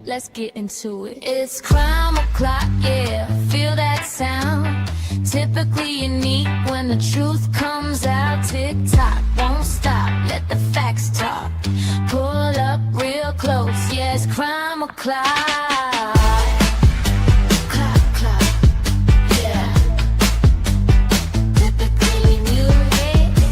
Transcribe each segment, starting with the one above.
Let's get into it. It's crime o'clock, yeah, feel that sound. Typically unique when the truth comes out. Tick-tock, won't stop, let the facts talk. Pull up real close, yeah, it's crime o'clock. Clock, clock, yeah. Typically new,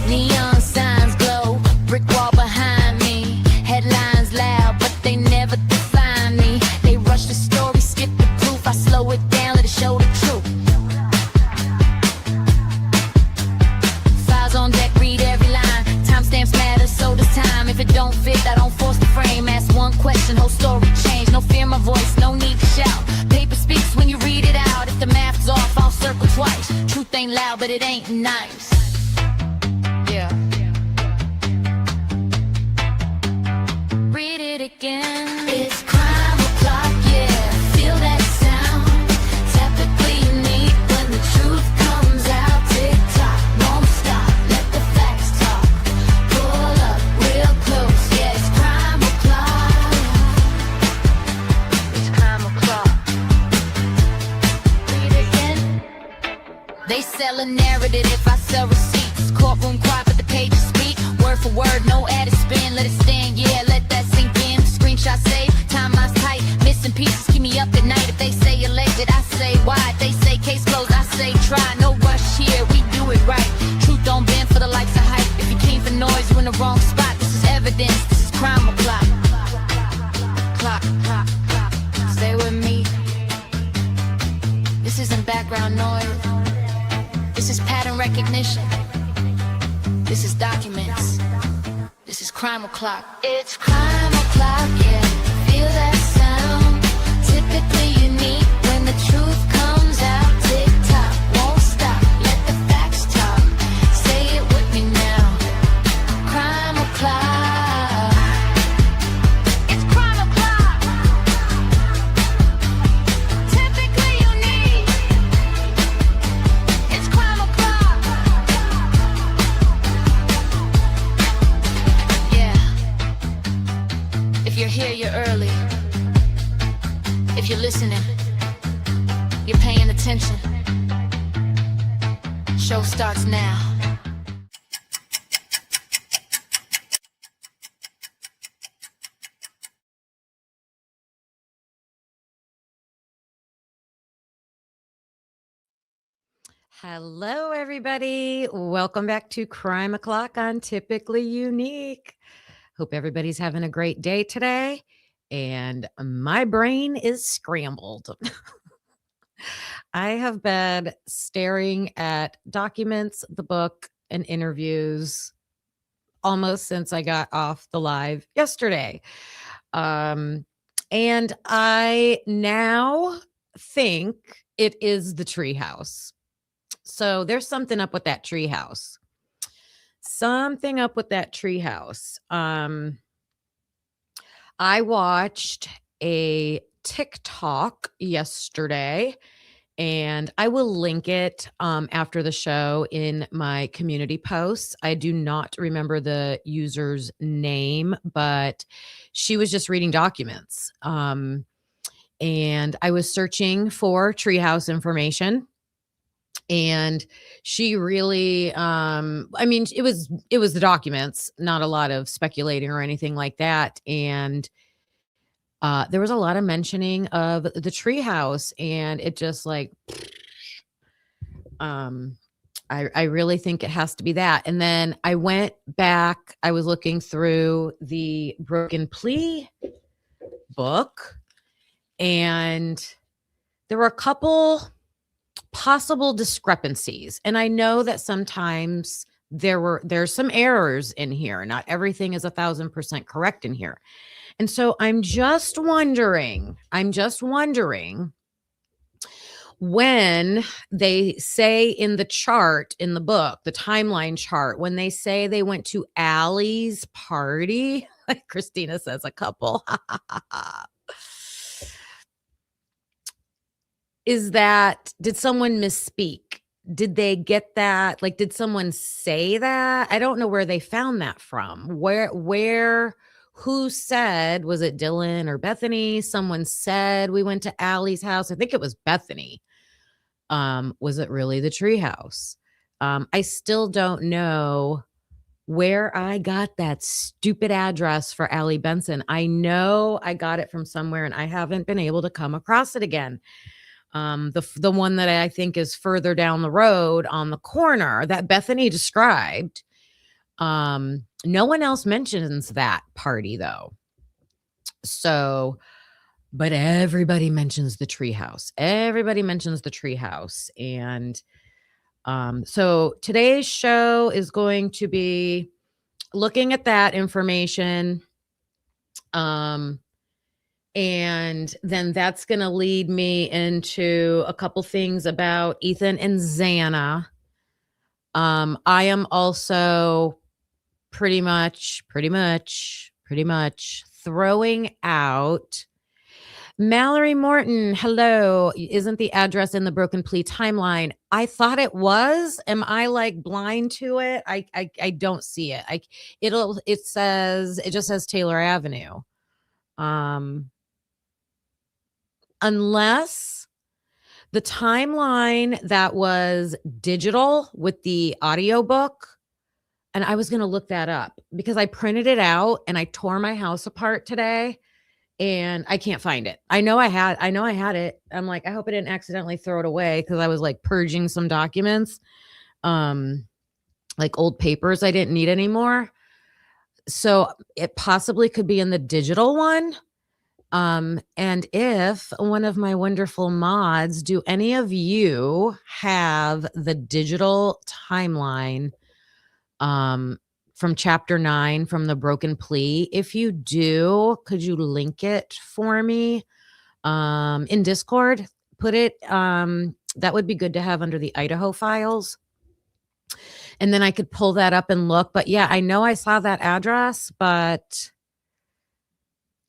neon signs glow, brick wall behind me. Headlines loud, but they never define me. They rush the story, skip the proof. I slow it down, let it show the truth. Files on deck, read every line. Timestamps matter, so does time. If it don't fit, I don't force the frame. Ask one question, whole story change. No fear my voice, no need to shout. Paper speaks when you read it out. If the math's off, I'll circle twice. Truth ain't loud, but it ain't nice. Yeah. Read it again. It's crime o'clock, yeah. Feel that sound. Typically unique when the truth comes out. Tick tock, won't stop. Let the facts talk. Pull up real close, yeah. It's crime o'clock. It's crime o'clock. Read it again. They sell a narrative if I sell receipts. Courtroom quiet, but the pages speak. Word for word, no added spin. Let it stand, yeah, let that sink in. Screenshot save, timeline's tight. Missing pieces keep me up at night. If they say elected, I say why. If they say case closed, I say try. No rush here, we do it right. Truth don't bend for the likes of hype. If you came for noise, you're in the wrong spot. This is evidence, this is crime o'clock. Clock, clock, clock. Stay with me. This isn't background noise. This is pattern recognition. This is documents. This is crime o'clock. It's crime o'clock, yeah. Feel that sound. Typically unique when the truth comes out. Tick tock, won't stop. Let the facts talk. Say it with me now. Crime o'clock. It's crime o'clock. Typically unique. It's crime o'clock. Yeah. If you're here, you're early. If you're listening, you're paying attention. Show starts now. Hello, everybody. Welcome back to Crime O'Clock on Typically Unique. Hope everybody's having a great day today. And my brain is scrambled. I have been staring at documents, the book, and interviews almost since I got off the live yesterday. And I now think it is the Treehouse. So there's something up with that Treehouse. Something up with that Treehouse. I watched a TikTok yesterday, and I will link it after the show in my community posts. I do not remember the user's name, but she was just reading documents. And I was searching for Treehouse information. And she really, I mean, it was the documents, not a lot of speculating or anything like that. And there was a lot of mentioning of the Treehouse, and it just like, I really think it has to be that. And then I went back, I was looking through the Broken Plea book, and there were a couple possible discrepancies. And I know that sometimes there's some errors in here. Not everything is 1,000% correct in here. And so I'm just wondering when they say in the chart, in the book, the timeline chart, when they say they went to Allie's party, like Christina says, a couple. Is that, did someone misspeak? Did they get that? Like, did someone say that? I don't know where they found that from. who said, was it Dylan or Bethany? Someone said we went to Allie's house. I think it was Bethany. Was it really the Treehouse? I still don't know where I got that stupid address for Allie Benson. I know I got it from somewhere and I haven't been able to come across it again. The one that I think is further down the road on the corner that Bethany described. No one else mentions that party though. So, but everybody mentions the Treehouse. Everybody mentions the Treehouse. And so today's show is going to be looking at that information. And then that's going to lead me into a couple things about Ethan and Xana. I am also pretty much throwing out Mallory Morton. Hello. Isn't the address in the Broken Plea timeline? I thought it was. Am I like blind to it? I don't see it. It just says Taylor Avenue. Unless the timeline that was digital with the audiobook, and I was going to look that up because I printed it out and I tore my house apart today and I can't find it. I know I had it. I'm like, I hope I didn't accidentally throw it away because I was like purging some documents, like old papers I didn't need anymore. So it possibly could be in the digital one. And if one of my wonderful mods, do any of you have the digital timeline from chapter 9 from the Broken Plea? If you do, could you link it for me in Discord? Put it, that would be good to have under the Idaho files. And then I could pull that up and look. But yeah, I know I saw that address, but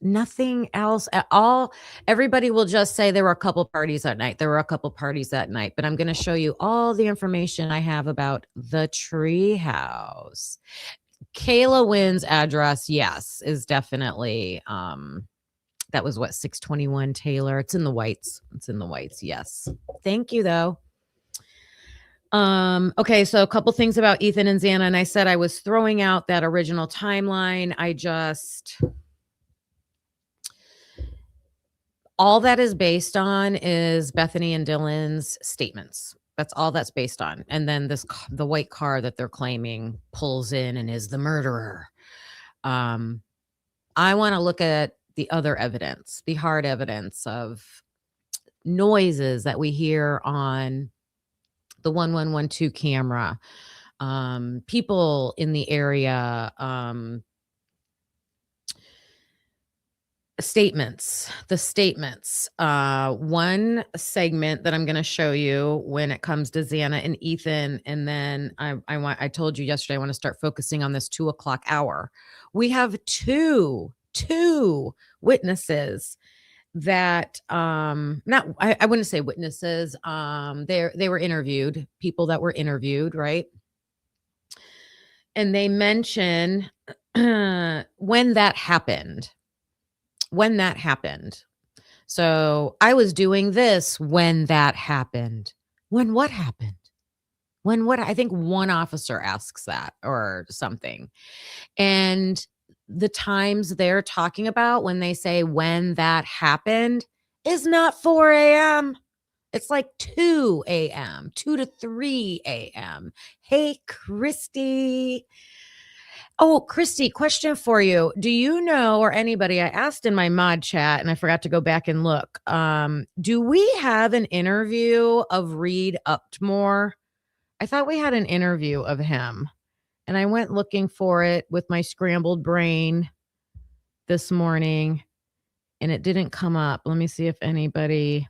nothing else at all. Everybody will just say there were a couple parties that night. But I'm going to show you all the information I have about the Treehouse. Kayla Wynn's address, yes, is definitely that was what, 621 Taylor. It's in the whites. Yes. Thank you though. Okay, so a couple things about Ethan and Xana, and I said I was throwing out that original timeline. All that is based on is Bethany and Dylan's statements. That's all that's based on. And then the white car that they're claiming pulls in and is the murderer. I want to look at the other evidence, the hard evidence of noises that we hear on the 1112 camera, people in the area, the statements. One segment that I'm going to show you when it comes to Xana and Ethan, and then I told you yesterday I want to start focusing on this 2:00 hour. We have two witnesses that I wouldn't say witnesses. They were interviewed, people that were interviewed, right? And they mention when that happened. So I was doing this when that happened. When what happened? I think one officer asks that or something. And the times they're talking about when they say when that happened is not 4 a.m. It's like 2 a.m., 2 to 3 a.m. Hey, Christy. Oh, Christy, question for you. Do you know, or anybody, I asked in my mod chat and I forgot to go back and look. Do we have an interview of Reed Uptmore? I thought we had an interview of him and I went looking for it with my scrambled brain this morning and it didn't come up. Let me see if anybody.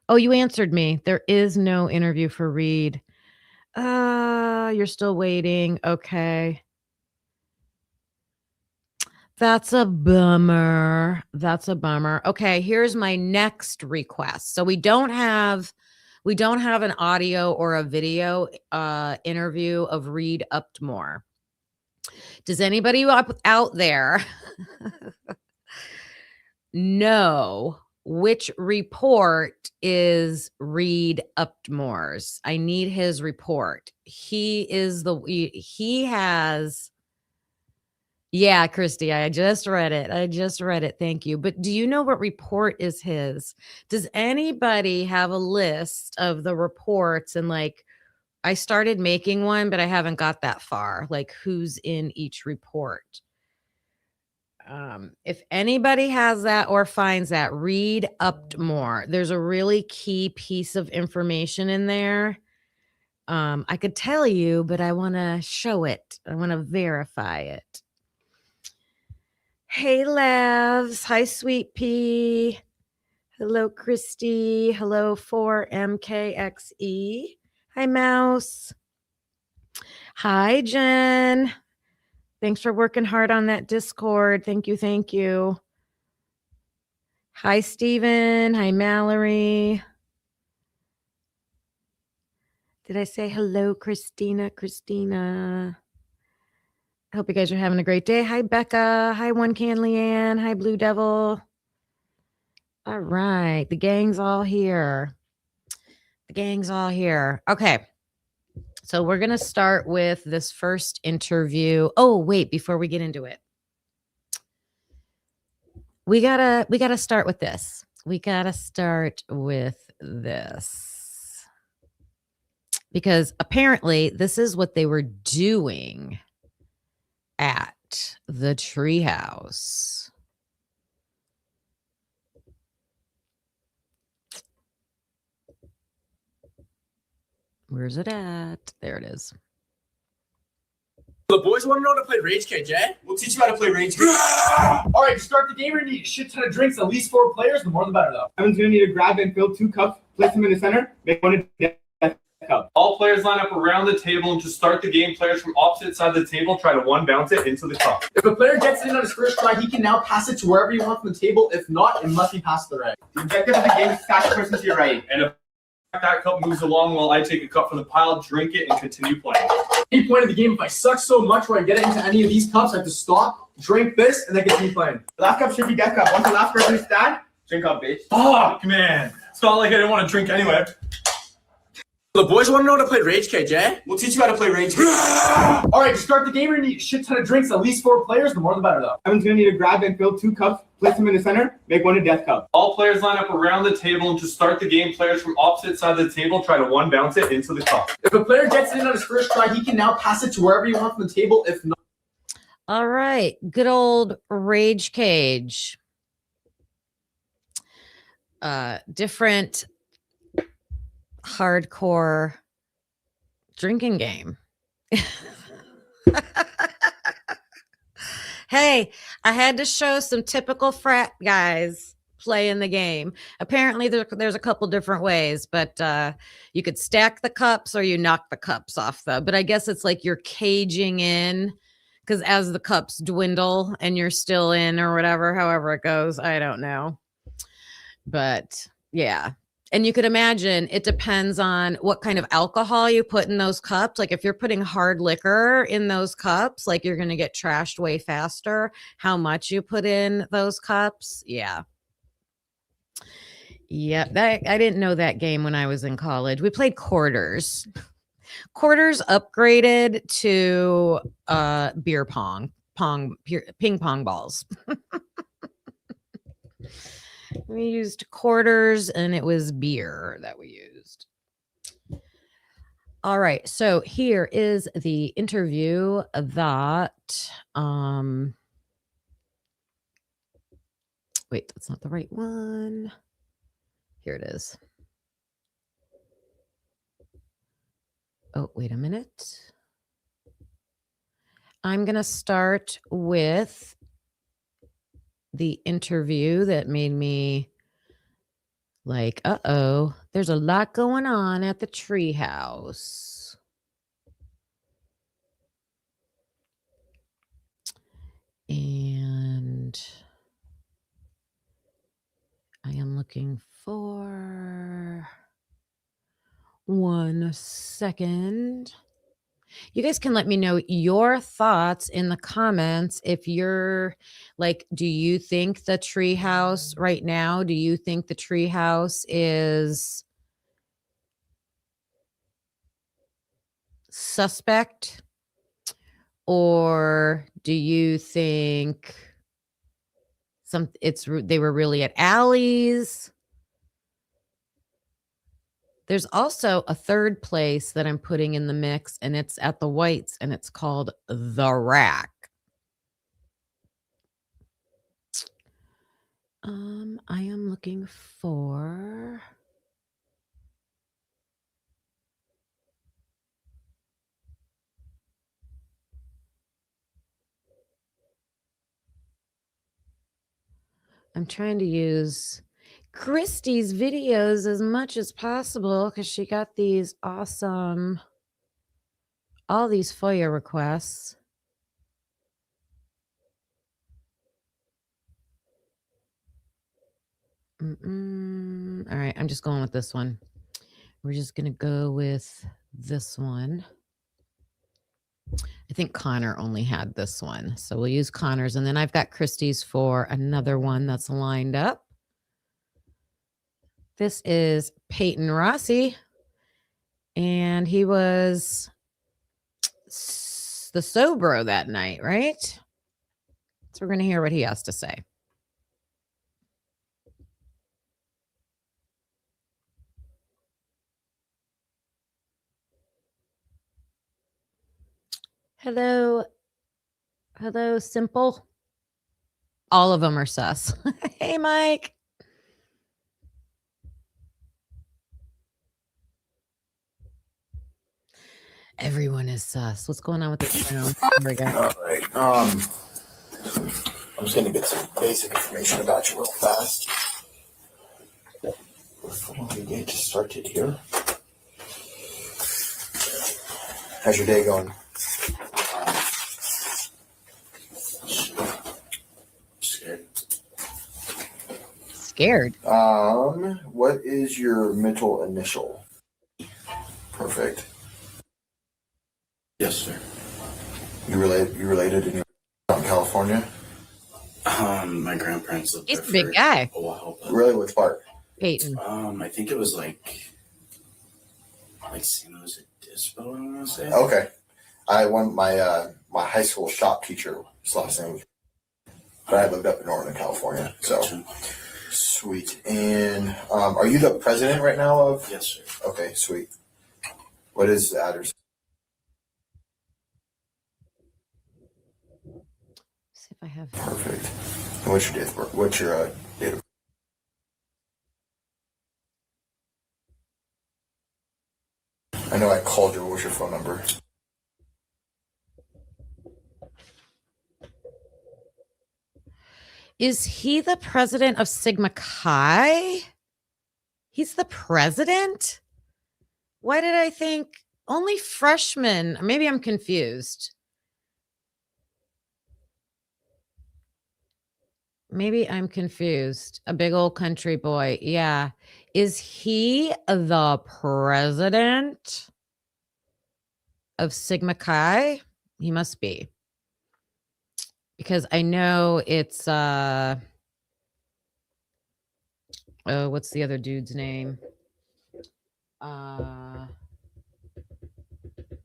Oh, you answered me. There is no interview for Reed. You're still waiting. Okay. That's a bummer. Okay, here's my next request. So we don't have an audio or a video interview of Reed Uptmore. Does anybody out there know which report is Reed Upmore's? I need his report. He has. Yeah, Christy, I just read it. Thank you. But do you know what report is his? Does anybody have a list of the reports? And like, I started making one, but I haven't got that far. Like, who's in each report? If anybody has that or finds that, Reed Upmore. There's a really key piece of information in there. I could tell you, but I want to show it. I want to verify it. Hey, Lavs. Hi, Sweet Pea. Hello, Christy. Hello, 4MKXE. Hi, Mouse. Hi, Jen. Thanks for working hard on that Discord. Thank you. Thank you. Hi, Steven. Hi, Mallory. Did I say hello, Christina? Christina. I hope you guys are having a great day. Hi, Becca. Hi, One Can Leanne. Hi, Blue Devil. All right. The gang's all here. Okay. So we're going to start with this first interview. Oh, wait, before we get into it. We gotta start with this. Because apparently this is what they were doing at the Treehouse. Where's it at? There it is. The boys want to know how to play Rage Cage, eh? We'll teach you how to play Rage Cage. Alright, to start the game, you're going to need a shit ton of drinks, at least 4 players, the more the better, though. Evan's going to need to grab and fill 2 cups, place them in the center, make one a death cup. All players line up around the table, and to start the game, players from opposite sides of the table try to one bounce it into the cup. If a player gets it in on his first try, he can now pass it to wherever he wants on the table. If not, it must be passed to the right. The objective of the game is to stash the person to your right. And if that cup moves along while I take a cup from the pile, drink it, and continue playing. At any point of the game, if I suck so much where I get it into any of these cups, I have to stop, drink this, and then continue playing. The last cup should be death cup. Once the last person is stand, drink up, bitch. Fuck, man. It's not like I didn't want to drink anyway. The boys want to know how to play Rage Cage, eh? We'll teach you how to play Rage Cage. Alright, to start the game, you're going to need a shit ton of drinks, at least 4 players, the more the better, though. Evan's going to need to grab and fill 2 cups, place them in the center, make one a death cup. All players line up around the table, and to start the game, players from opposite sides of the table try to one bounce it into the cup. If a player gets it in on his first try, he can now pass it to wherever he wants on the table. If not, All right. Good old Rage Cage. Different hardcore drinking game. Hey, I had to show some typical frat guys playing the game. Apparently there's a couple different ways, but you could stack the cups or you knock the cups off though. But I guess it's like you're caging in, because as the cups dwindle and you're still in or whatever, however it goes, I don't know. But yeah. And you could imagine it depends on what kind of alcohol you put in those cups. Like if you're putting hard liquor in those cups, like you're going to get trashed way faster. How much you put in those cups. Yeah. Yeah. I didn't know that game when I was in college. We played quarters. Quarters upgraded to beer ping pong balls. We used quarters and it was beer that we used. All right. So here is the interview that, wait, that's not the right one. Here it is. Oh, wait a minute. I'm going to start with the interview that made me like, uh-oh, there's a lot going on at the Treehouse. And I am looking for 1 second. You guys can let me know your thoughts in the comments. If you're like, do you think the treehouse right now, do you think the treehouse is suspect? Or do you think they were really at Allie's? There's also a third place that I'm putting in the mix, and it's at the Whites, and it's called The Rack. I am looking for... I'm trying to use Christy's videos as much as possible because she got these awesome, all these FOIA requests. All right, I'm just going with this one. We're just going to go with this one. I think Connor only had this one. So we'll use Connor's. And then I've got Christie's for another one that's lined up. This is Peyton Rossi. And he was the Sobro that night, right? So we're going to hear what he has to say. Hello. Hello, Simple. All of them are sus. Hey, Mike. Everyone is sus. What's going on with this sound? There we go. All right. I'm just going to get some basic information about you real fast. Before we get started here. How's your day going? Scared. Scared? What is your middle initial? Perfect. Yes, sir. You related in California? My grandparents lived He's there a big for guy. a while. But, Really, which part? Peyton. I think it was like San Luis Obispo, I want to say. Okay. I went my high school shop teacher was last name, but I lived up in Northern California. So Gotcha. Sweet. And are you the president right now of? Yes, sir. Okay, sweet. What is the address? See if I have. Perfect. And what's your date of birth? What's your date of birth? I know I called you. What's your phone number? Is he the president of Sigma Chi? He's the president? Why did I think only freshmen? Maybe I'm confused. Maybe I'm confused. A big old country boy. Yeah. Is he the president of Sigma Chi? He must be. Because I know it's what's the other dude's name?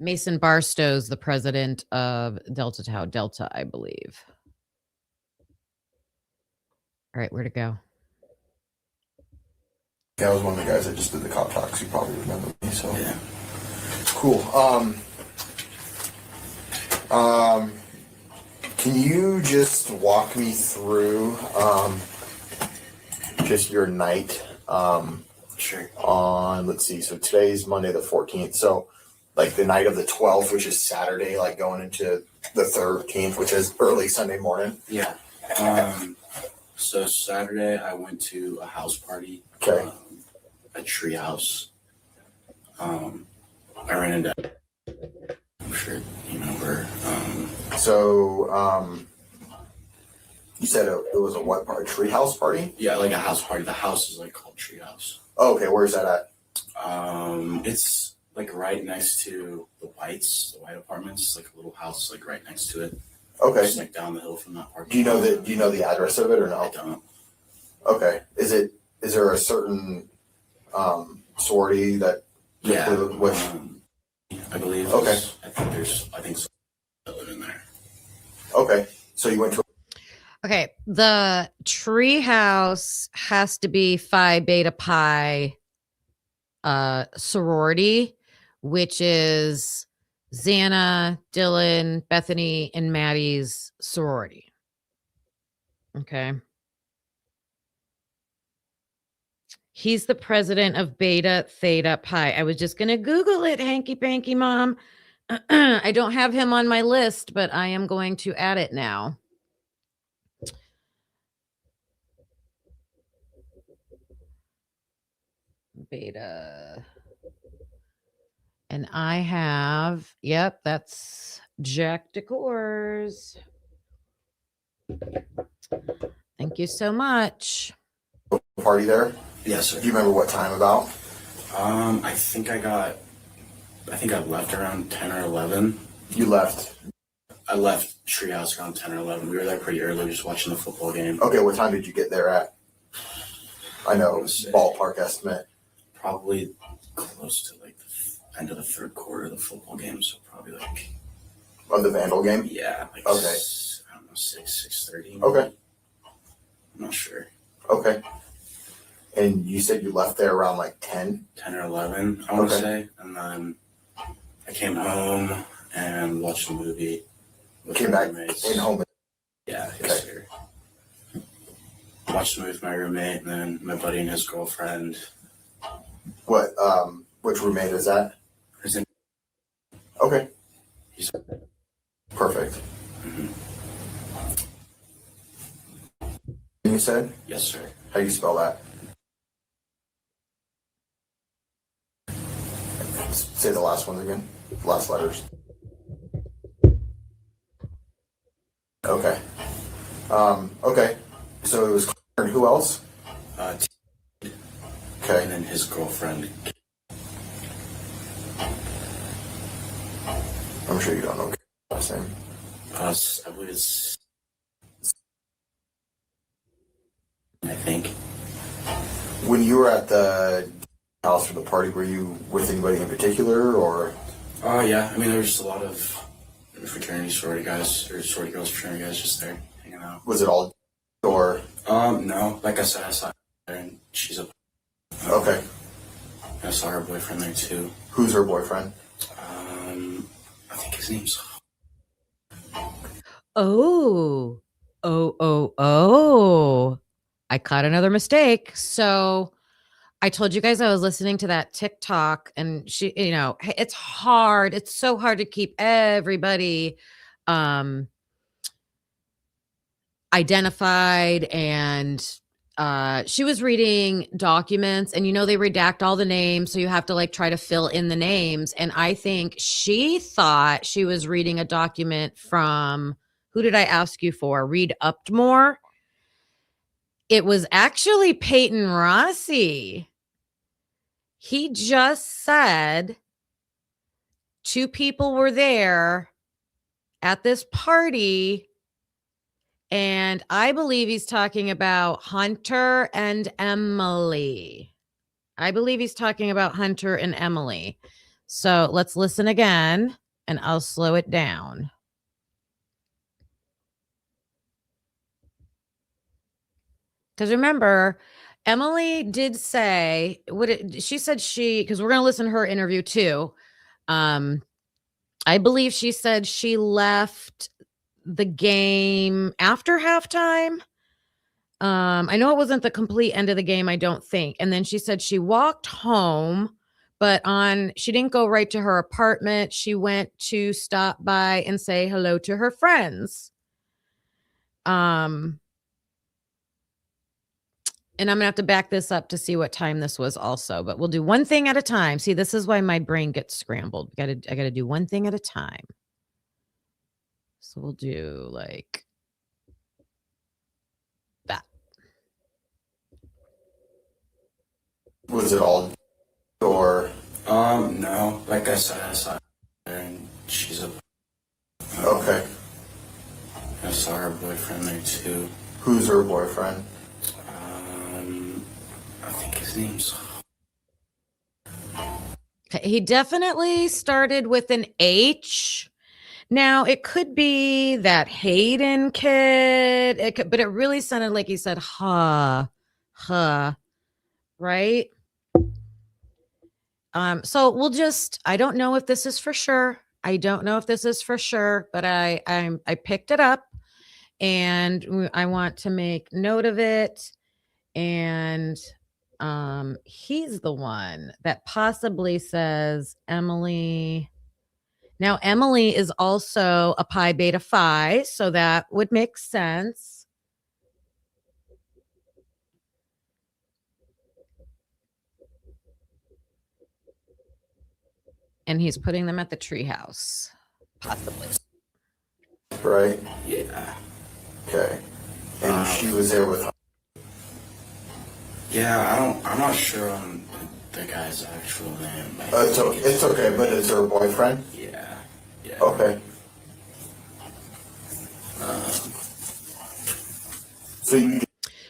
Mason Barstow's the president of Delta Tau Delta, I believe. All right, where to go? Yeah, I was one of the guys that just did the cop talks. You probably remember me. So Yeah. Cool. Can you just walk me through just your night Sure. on, let's see, so today's Monday the 14th, so like the night of the 12th, which is Saturday, like going into the 13th, which is early Sunday morning? Yeah. So Saturday I went to a house party. Okay. A Treehouse. I ran into. I'm sure you remember. So you said it was a what party? Treehouse party? Yeah, like a house party. The house is like called Treehouse. Oh, okay, where's that at? It's like right next to the white apartments, like a little house like right next to it. Okay. Just like down the hill from that park. Do you know the address of it or I no? don't. Okay. Is there a certain sorority that Yeah. which I believe. Okay. I think so in there. Okay. So you went to Okay, the Treehouse has to be Phi Beta Pi sorority, which is Xana, Dylan, Bethany, and Maddie's sorority. Okay. He's the president of Beta Theta Pi. I was just going to Google it, hanky panky mom. I don't have him on my list, but I am going to add it now. Beta. And I have, yep, that's Jack Decors. Thank you so much. a party there? Yes, sir. Do you remember what time about? I think I left around 10 or 11. You left. I left Treehouse around 10 or 11. We were there pretty early, just watching the football game. Okay, what time did you get there at? I know, ballpark estimate. Probably close to like the end of the third quarter of the football game, so probably like Of the Vandal game? yeah, like Okay. I don't know, 6:30. Okay. I'm not sure. Okay. And you said you left there around like 10? 10 or 11, I want to Okay. say. And then I came home and watched a movie with Came my back roommates. in home. Yeah, Okay. yes, sir. Watched a movie with my roommate and then my buddy and his girlfriend. What, which roommate is that? His name- Okay. He's- Perfect. Mhm. You said? Yes, sir. How do you spell that? Say the last ones again. Last letters. Okay. Okay. So it was Claire and who else? And Okay. then his girlfriend. I'm sure you don't know last name. I believe it's. I think. When you were at the house for the party, were you with anybody in particular or? Oh yeah, I mean there was just a lot of fraternity sorority guys or sorority girls, fraternity guys just there hanging out. Was it all or? No, like I said, I saw her there and she's a. Okay. I saw her boyfriend there too. Who's her boyfriend? I think his name's. Oh, oh. I caught another mistake. So I told you guys I was listening to that TikTok and she, it's hard. It's so hard to keep everybody identified. And she was reading documents and, they redact all the names. So you have to like try to fill in the names. And I think she thought she was reading a document from, who did I ask you for? Reed Uptmore. It was actually Peyton Rossi. He just said 2 people were there at this party, and I believe he's talking about Hunter and Emily. So let's listen again, and I'll slow it down. Because remember, Emily did say she said because we're going to listen to her interview too. I believe she said she left the game after halftime. I know it wasn't the complete end of the game, I don't think. And then she said she walked home, but she didn't go right to her apartment. She went to stop by and say hello to her friends. And I'm going to have to back this up to see what time this was also, but we'll do one thing at a time. See, this is why my brain gets scrambled. I got to do one thing at a time. So we'll do like that. Was it all or? No. Like I said, I saw her and she's a. Okay. I saw her boyfriend there too. Who's her boyfriend? I think his name's. He definitely started with an H. Now, it could be that Hayden kid, but it really sounded like he said, right? So we'll just, I don't know if this is for sure. I don't know if this is for sure, but I picked it up and I want to make note of it. And he's the one that possibly says Emily. Now, Emily is also a Pi Beta Phi, so that would make sense. And he's putting them at the treehouse, possibly. Right. Yeah. Okay. And she was there with. Yeah, I'm not sure on the guy's actual name. It's okay, but is her boyfriend? Yeah. Yeah. Okay.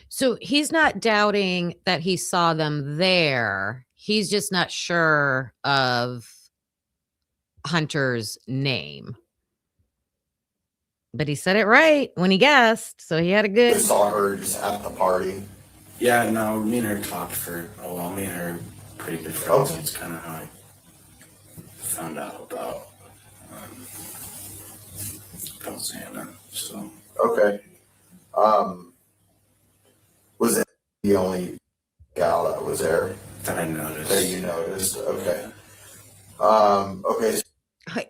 So he's not doubting that he saw them there. He's just not sure of Hunter's name. But he said it right when he guessed, so he had a good. You saw her just at the party. Yeah, no, me and her talked for a while. Me and her are pretty good friends. Okay. It's kind of how I found out about Santa. So. Okay. Was it the only gal that was there That I noticed. that you noticed? Okay. Okay.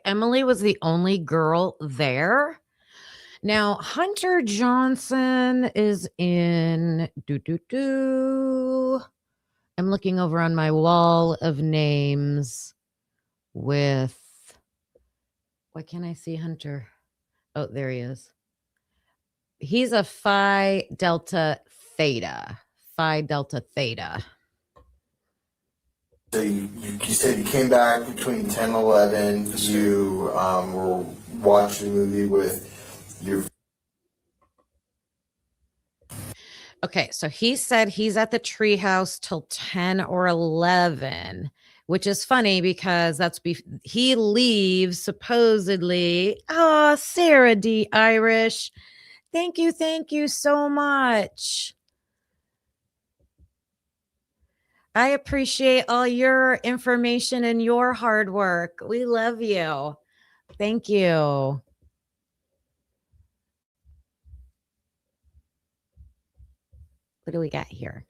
Emily was the only girl there. Now, Hunter Johnson is in I'm looking over on my wall of names with, why can't I see Hunter? Oh, there he is. He's a Phi Delta Theta. Phi Delta Theta. So you said you came back between 10 and 11. You were watching a movie with your. Okay, so he said he's at the treehouse till 10 or 11, which is funny because he leaves supposedly. Oh, Sarah D. Irish. Thank you so much. I appreciate all your information and your hard work. We love you. Thank you. What do we got here?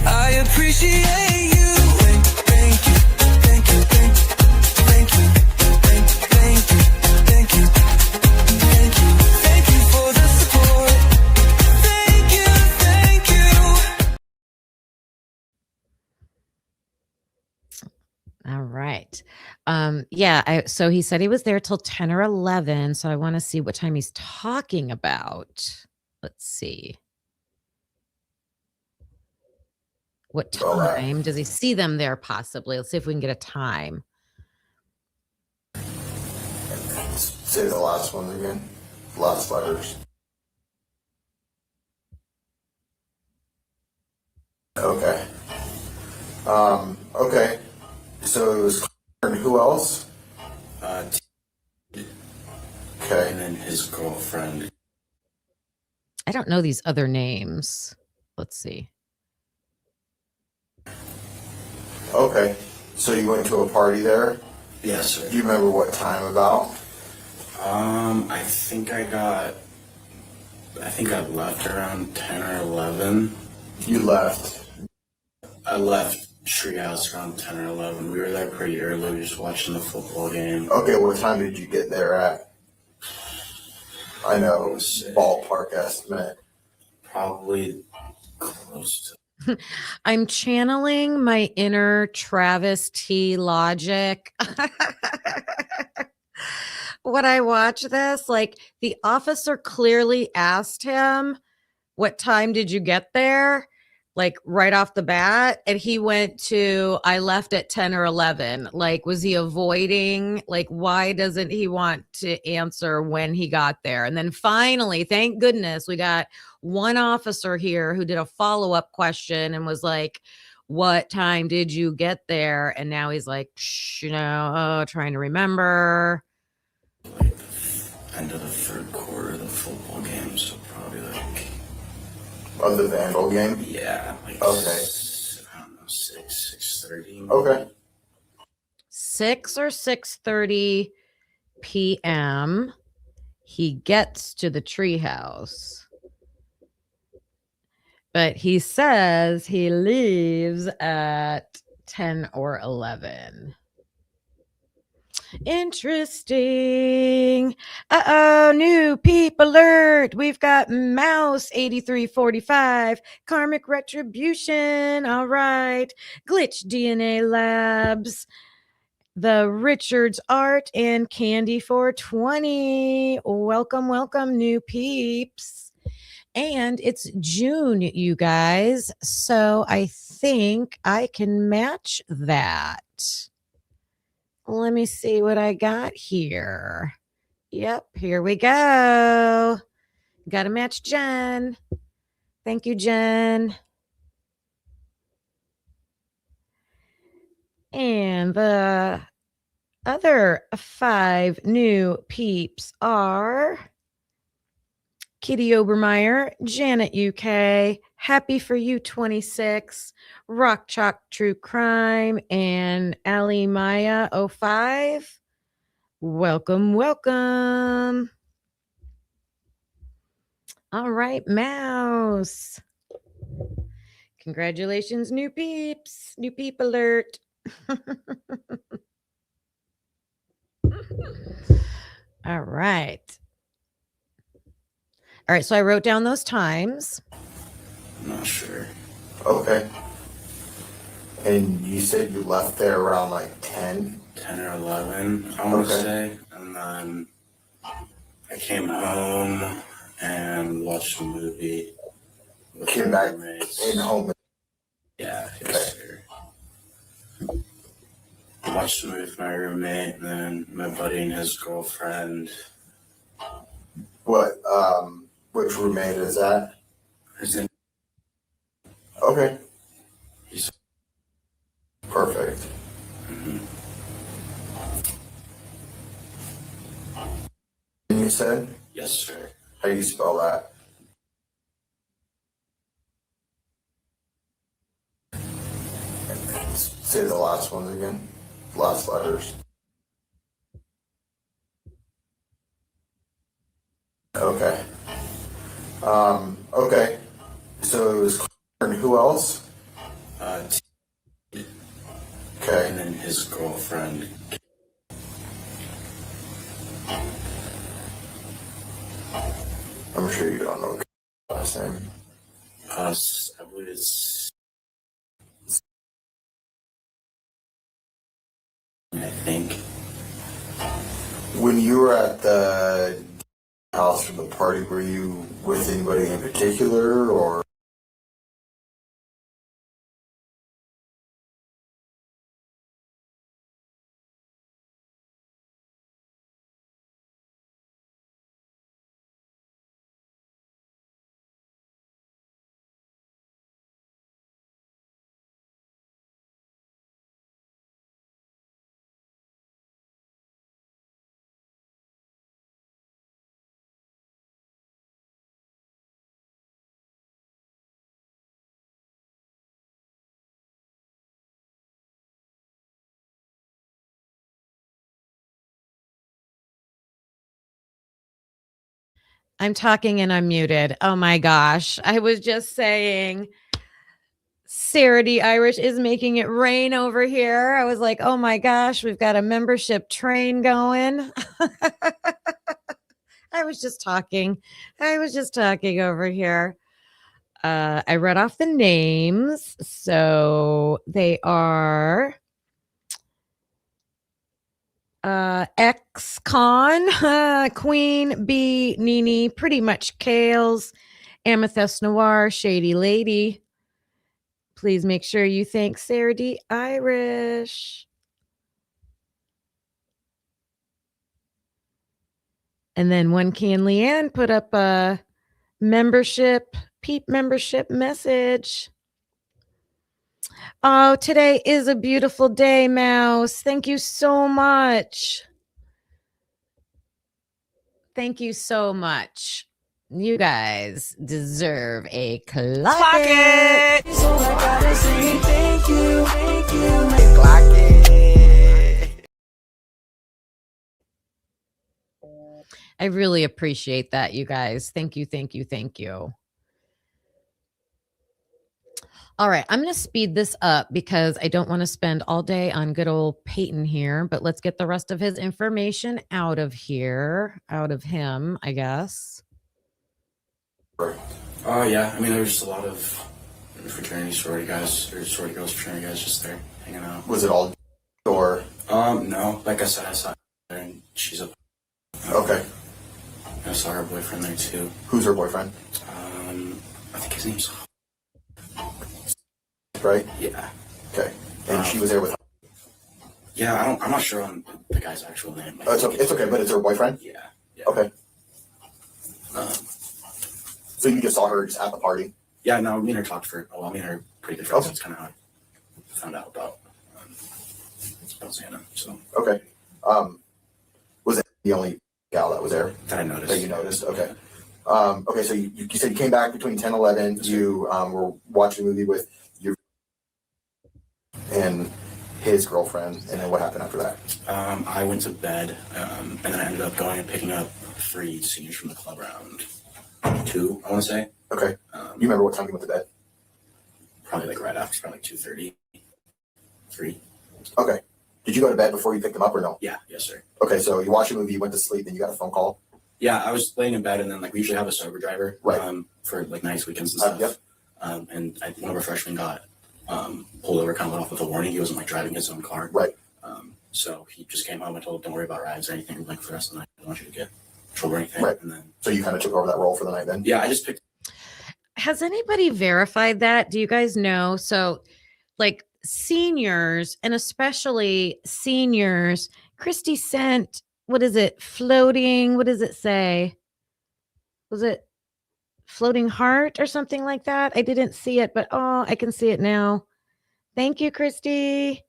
I appreciate you. Thank you. Thank you. Thank you. Thank you. Thank you. Thank you. Thank you. Thank you. Thank you for the support. Thank you. Thank you. All right. So he said he was there till 10 or 11. So I want to see what time he's talking about. Let's see. What time does he see them there possibly? Let's see if we can get a time. Say the last one again. Last letters. Okay. Okay. So it was. And who else? Okay. And then his girlfriend. I don't know these other names. Let's see. Okay. So you went to a party there? Yes, sir. Do you remember what time about? I think I left around 10 or 11. You left. I left Treehouse around 10 or 11. We were there pretty early. We were just watching the football game. Okay, what time did you get there at? I know, ballpark estimate. Probably close to. I'm channeling my inner Travis T logic. When I watch this, like the officer clearly asked him, what time did you get there? like right off the bat, and he went to I left at 10 or 11. Like, was he avoiding? Like, why doesn't he want to answer when he got there? And then finally, thank goodness, we got one officer here who did a follow-up question and was like, what time did you get there? And now he's like, trying to remember. Like end of the third quarter of the football game, so probably like Of the Vandal game? yeah, like Okay. I don't know, 6:30. Okay. 6 or 6:30 p.m. he gets to the treehouse. But he says he leaves at 10 or 11. Interesting. New peep alert. We've got Mouse 8345, Karmic Retribution. All right. Glitch DNA Labs, the Richards Art, and Candy 420. Welcome, new peeps. And it's June, you guys. So I think I can match that. Let me see what I got here. Yep, here we go. Got to match Jen. Thank you, Jen. And the other 5 new peeps are Kitty Obermeyer, Janet UK, Happy for You 26, Rock Chalk True Crime, and Ali Maya 05. Welcome. All right, Mouse. Congratulations, new peeps. New peep alert. All right. All right, so I wrote down those times. I'm not sure. Okay. And you said you left there around like 10? 10 or 11, I want to Okay. say. And then I came home and watched a movie with Came my back roommates. in home. Yeah, yes, sir. I watched a movie with my roommate, and then my buddy and his girlfriend. What, which roommate is that? His name, Okay. he's Perfect. And you said? yes, sir. How do you spell that? Say the last ones again. Last letters. Okay. Okay. So it was and who else? Okay. And then his girlfriend. I'm sure you don't know last name. I believe it's. I think. When you were at the house for the party, were you with anybody in particular, or? I'm talking and I'm muted. Oh my gosh. I was just saying Sarah D. Irish is making it rain over here. I was like, oh my gosh, we've got a membership train going. I was just talking over here. I read off the names. So they are X-Con, Queen B, Nini, pretty much Kales, Amethyst Noir, Shady Lady, Please make sure you thank Sarah D. Irish. And then one can Leanne put up a peep membership message. Oh, today is a beautiful day, Mouse. Thank you so much. Thank you so much. You guys deserve a clock it. So I gotta say thank you, thank you. Clock it. I really appreciate that, you guys. Thank you, thank you, thank you. All right, I'm going to speed this up because I don't want to spend all day on good old Peyton here, but let's get the rest of his information out of him, I guess. Oh, yeah. I mean, there's a lot of fraternity sorority guys, or sorority girls, fraternity guys just there hanging out. Was it all or? No. Like I said, I saw her and she's a... Okay. I saw her boyfriend there, too. Who's her boyfriend? I think his name's... Right? Yeah. Okay. And she was there with. Yeah, I'm not sure on the guy's actual name. Oh, it's okay. It's okay, but it's her boyfriend. Yeah. Okay. So you just saw her just at the party. Yeah. No, me and her talked for a while. Me and her pretty good friends. That's kind of how I found out about Xana. So. Okay. Was it the only gal that was there that I noticed? That you noticed? Okay. Okay. So you said you came back between 10 and 11. You were watching a movie with your and his girlfriend, and then what happened after that? I went to bed, and then I ended up going and picking up 3 seniors from the club around 2, I want to say. Okay. You remember what time you went to bed? Probably like right after, probably like 2:30, 3. Okay. Did you go to bed before you picked them up or no? Yeah. Yes, sir. Okay. So you watched a movie, you went to sleep, then you got a phone call. Yeah, I was laying in bed, and then like we usually have a sober driver, right? For like nights, weekends, and stuff. Yep. And one of our freshmen got pulled over, kind of went off with a warning. He wasn't like driving his own car. Right. So he just came home and told, "Don't worry about rides or anything like for the rest of the night. I don't want you to get in trouble or anything." Right. And then so you kind of took over that role for the night then? Yeah, I just picked. Has anybody verified that? Do you guys know? So like seniors, and especially seniors, Christy sent, what is it? Floating. What does it say? Was it floating heart or something like that? I didn't see it, but oh, I can see it now. Thank you, Christy.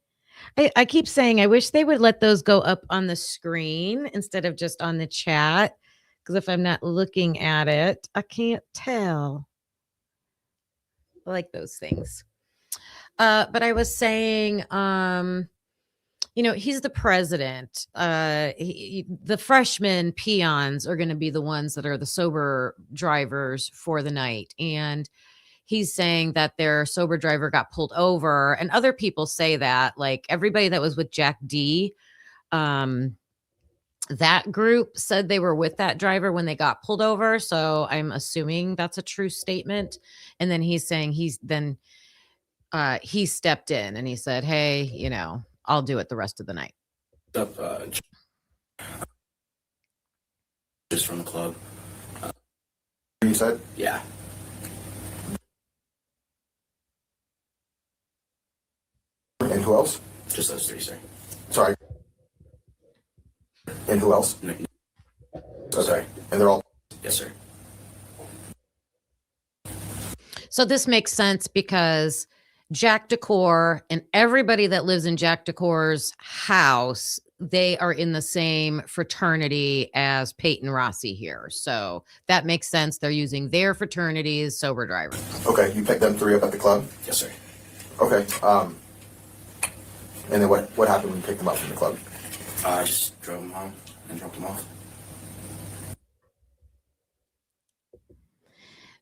I keep saying I wish they would let those go up on the screen instead of just on the chat, because if I'm not looking at it, I can't tell. I like those things. But I was saying, he's the president. The freshman peons are going to be the ones that are the sober drivers for the night. And he's saying that their sober driver got pulled over, and other people say that, like everybody that was with Jack D, that group said they were with that driver when they got pulled over. So I'm assuming that's a true statement. And then he's saying he stepped in and he said, "Hey, I'll do it the rest of the night." Just from the club. You said? Yeah. And who else? Just those 3, sir. Sorry. And who else? No. Okay. And they're all. Yes, sir. So this makes sense because Jack Decor and everybody that lives in Jack Decor's house, they are in the same fraternity as Peyton Rossi here. So that makes sense. They're using their fraternity's sober driver. Okay. You picked them 3 up at the club? Yes, sir. Okay. And then what happened when you picked them up from the club? I just drove them home and dropped them off.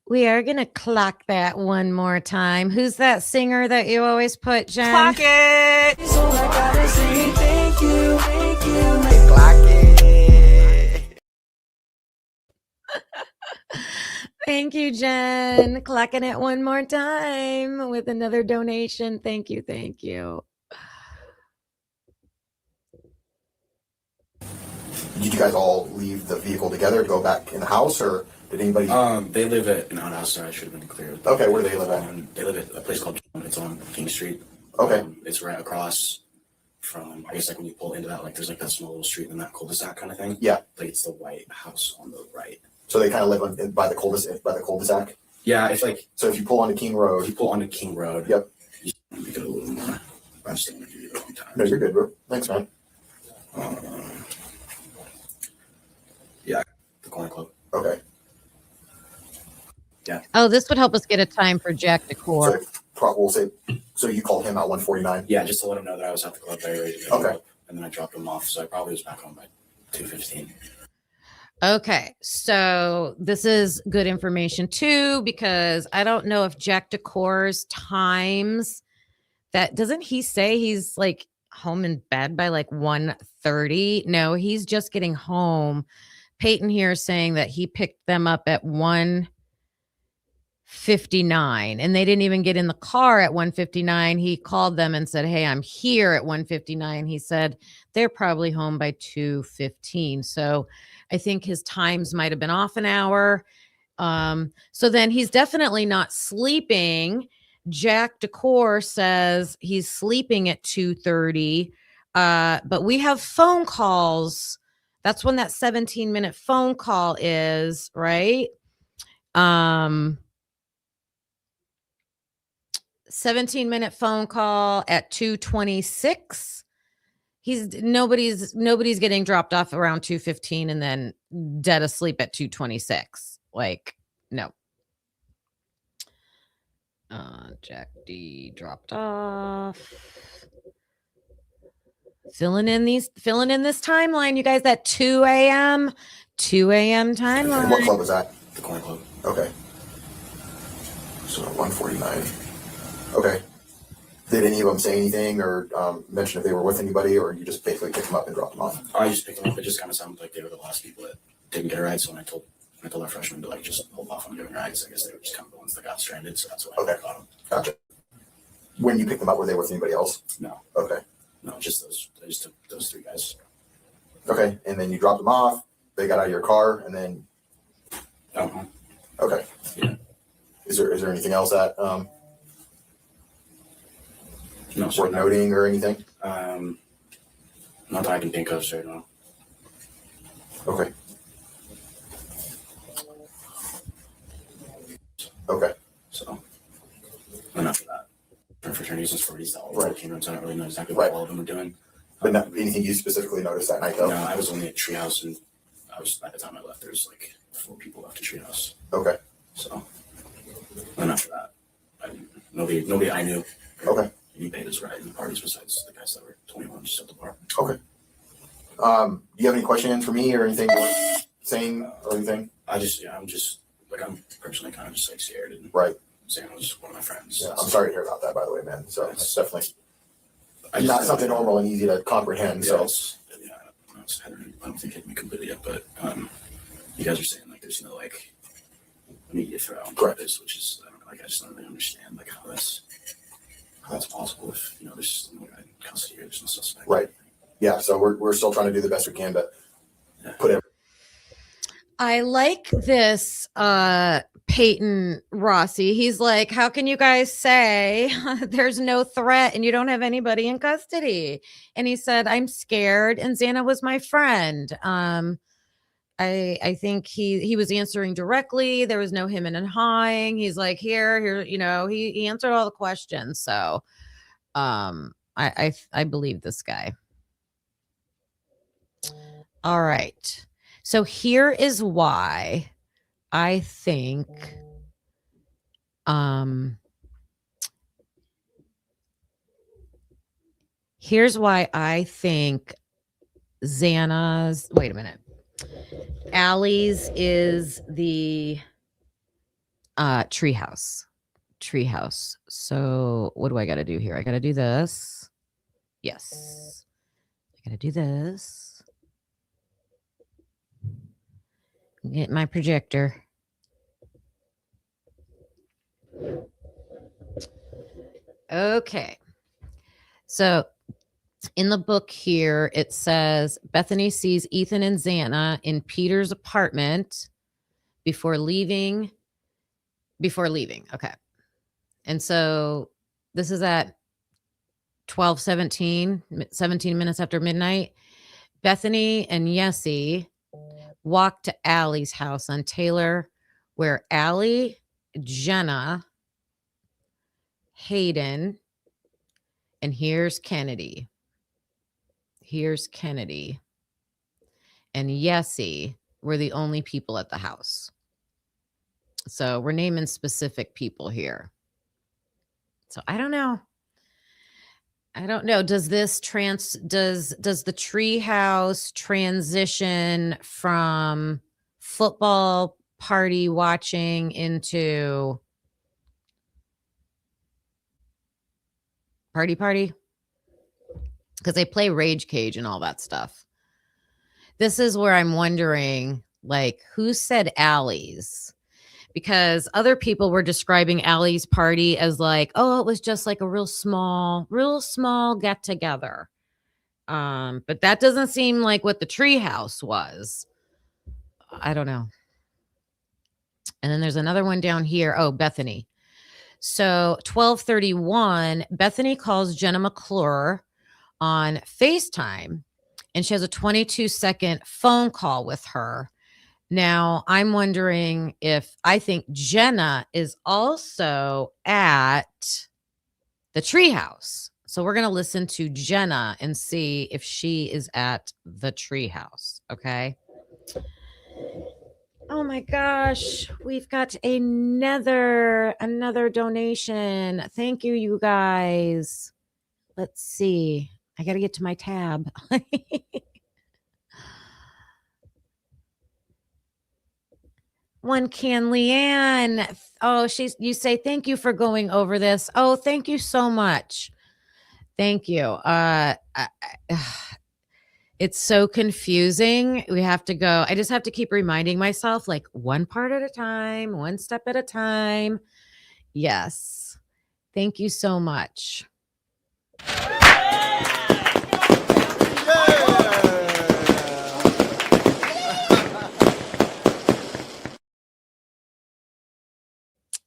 We are going to clock that one more time. Who's that singer that you always put, Jen? Clock it. So I gotta say thank you, thank you. Clock it. Thank you, Jen. Clocking it one more time with another donation. Thank you. Thank you. Did you guys all leave the vehicle together to go back in the house, or did anybody? They live at an outhouse, so I should have been clear. Okay, where do they live at? They live at a place called It's on King Street. Okay. It's right across from, I guess, like when you pull into that, like there's like that small little street and that cul-de-sac kind of thing. Yeah. Like it's the white house on the right. So they kind of live by the cul-de-sac. Yeah, it's like So if you pull onto King Road, if you pull onto King Road. Yep. You just make it a little more. I'm just going to give you the wrong time. no, you're good, bro. Thanks, man. Yeah, the Corner Club. Okay. Oh, this would help us get a time for Jack Decor. We'll say. So you called him at 1:49. Yeah, just to let him know that I was at the club very ready to go. Okay. And then I dropped him off, so I probably was back home by 2:15. Okay, so this is good information too, because I don't know if Jack Decor's times that doesn't he say he's like home in bed by like 1:30? No, he's just getting home. Peyton here is saying that he picked them up at 1:59 and they didn't even get in the car at 1:59. He called them and said, "Hey, I'm here at 1:59." He said they're probably home by 2:15. So I think his times might have been off an hour. So then he's definitely not sleeping. Jack Decor says he's sleeping at 2:30. But we have phone calls. That's when that 17-minute phone call is, right? 17-minute phone call at 2:26. Nobody's getting dropped off around 2:15 and then dead asleep at 2:26. Like, no. Jack D dropped off. Filling in this timeline, you guys. That 2 a.m. timeline. And what club was that? The Corner Club. Okay. So 1:49. Okay. Did any of them say anything or mention if they were with anybody, or you just basically picked them up and dropped them off? I just picked them up. It just kind of sounded like they were the last people that didn't get a ride. So when I told our freshmen to like just hold off on giving rides, I guess they were just kind of the ones that got stranded. So that's why I got them. Gotcha. When you picked them up, were they with anybody else? No. Okay. No, just those. I just took those three guys. Okay. And then you dropped them off. They got out of your car, and then. Okay. Yeah. Is there anything else that No, sir, worth noting or anything? Not that I can think of, sir. No. Okay. Okay. So enough of that. For fraternities and sororities, all Right. 14 rooms. I don't really know exactly what Right. all of them are doing. But not anything you specifically noticed that night, though? No, I was only at Treehouse, and I was by the time I left, there was like 4 people left at Treehouse. Okay. So enough of that. Nobody I knew. Okay. Any paid his ride in the parties besides the guys that were 21 just at the bar. Okay. Do you have any questions for me or anything you want saying or anything? I'm personally kind of just like scared, and Right. Sam was one of my friends. Yeah. I'm sorry to hear about that, by the way, man. So it's definitely I just- not something normal and easy to comprehend. So I don't think it hit me completely yet, but you guys are saying like there's no like immediate threat on Correct. this, which is I just don't really understand like how that's possible if there's no guy in custody or there's no suspect. Right. Yeah. So we're still trying to do the best we can to put everything. I like this Peyton Rossi. He's like, how can you guys say there's no threat and you don't have anybody in custody? And he said, I'm scared and Xana was my friend. I think he was answering directly. There was no him and hawing. He's like, here, he answered all the questions. So I believe this guy. All right. So here is why I think Xana's, wait a minute. Allie's is the Treehouse. So what do I got to do here? I got to do this. Yes. I got to do this. Get my projector. Okay. So in the book here, it says Bethany sees Ethan and Xana in Peter's apartment before leaving. Okay. And so This is at 12:17, 17 minutes after midnight. Bethany and Yessie walked to Allie's house on Taylor, where Allie, Jenna, Hayden, and here's Kennedy. Here's Kennedy. And Yessie were the only people at the house. So we're naming specific people here. So I don't know. Does this does the Treehouse transition from football party watching into party? Because they play Rage Cage and all that stuff. This is where I'm wondering, like, who said Allie's? Because other people were describing Allie's party as like, oh, it was just like a real small get together. But that doesn't seem like what the Treehouse was. I don't know. And then there's another one down here. Oh, Bethany. So 12:31, Bethany calls Jenna McClure on FaceTime, and she has a 22-second phone call with her. Now, I'm wondering if I think Jenna is also at the Treehouse. So we're going to listen to Jenna and see if she is at the Treehouse. Okay. Oh my gosh. We've got another donation. Thank you, you guys. Let's see. I got to get to my tab. One can Leanne. Oh, you say thank you for going over this. Oh, thank you so much. Thank you. It's so confusing. We have to go. I just have to keep reminding myself, like, one part at a time, one step at a time. Yes. Thank you so much.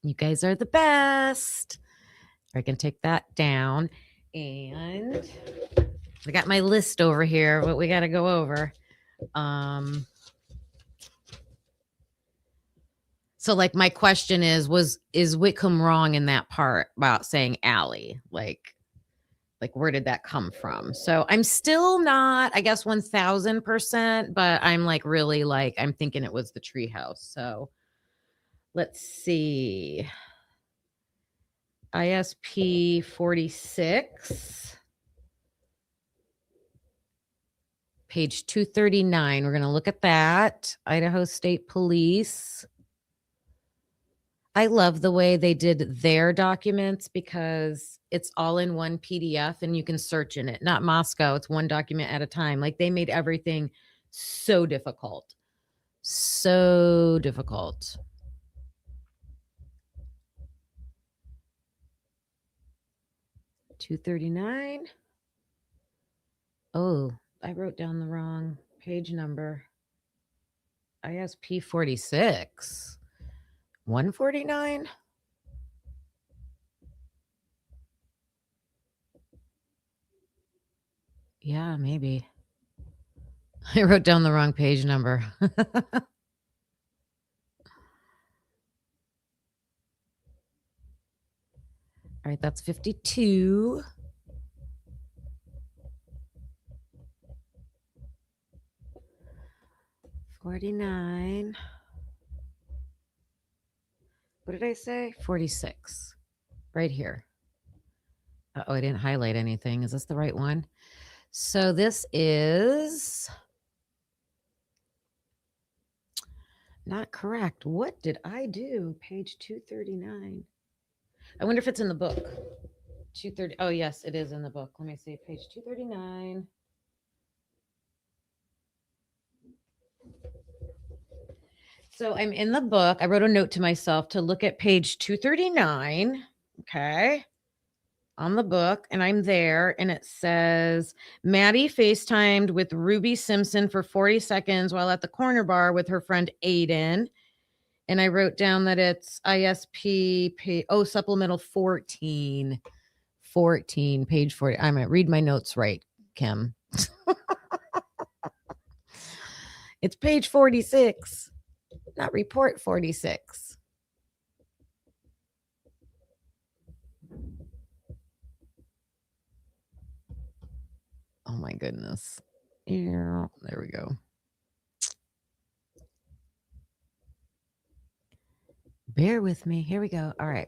You guys are the best. I can take that down. And I got my list over here, what we got to go over. So like my question is Whitcomb wrong in that part about saying Allie? Like where did that come from? So I'm still not, I guess 1000%, but I'm like really like, I'm thinking it was the Treehouse. So let's see. ISP 46. Page 239. We're going to look at that. Idaho State Police. I love the way they did their documents because it's all in one PDF and you can search in it. Not Moscow. It's one document at a time. Like they made everything so difficult. So difficult. $239. Oh, I wrote down the wrong page number. ISP 46. 149. Yeah, maybe. I wrote down the wrong page number. All right, that's 52. $49. What did I say? 46. Right here. Oh, I didn't highlight anything. Is this the right one? So this is not correct. What did I do? Page 239. I wonder if it's in the book. 230. Oh, yes, it is in the book. Let me see. Page 239. So I'm in the book. I wrote a note to myself to look at page 239. Okay. On the book. And I'm there. And it says Maddie FaceTimed with Ruby Simpson for 40 seconds while at the corner bar with her friend Aiden. And I wrote down that it's ISP supplemental 14. 14, page 40. I might read my notes right, Kim. It's page 46, not report 46. Oh my goodness. Yeah, there we go. Bear with me. Here we go. All right.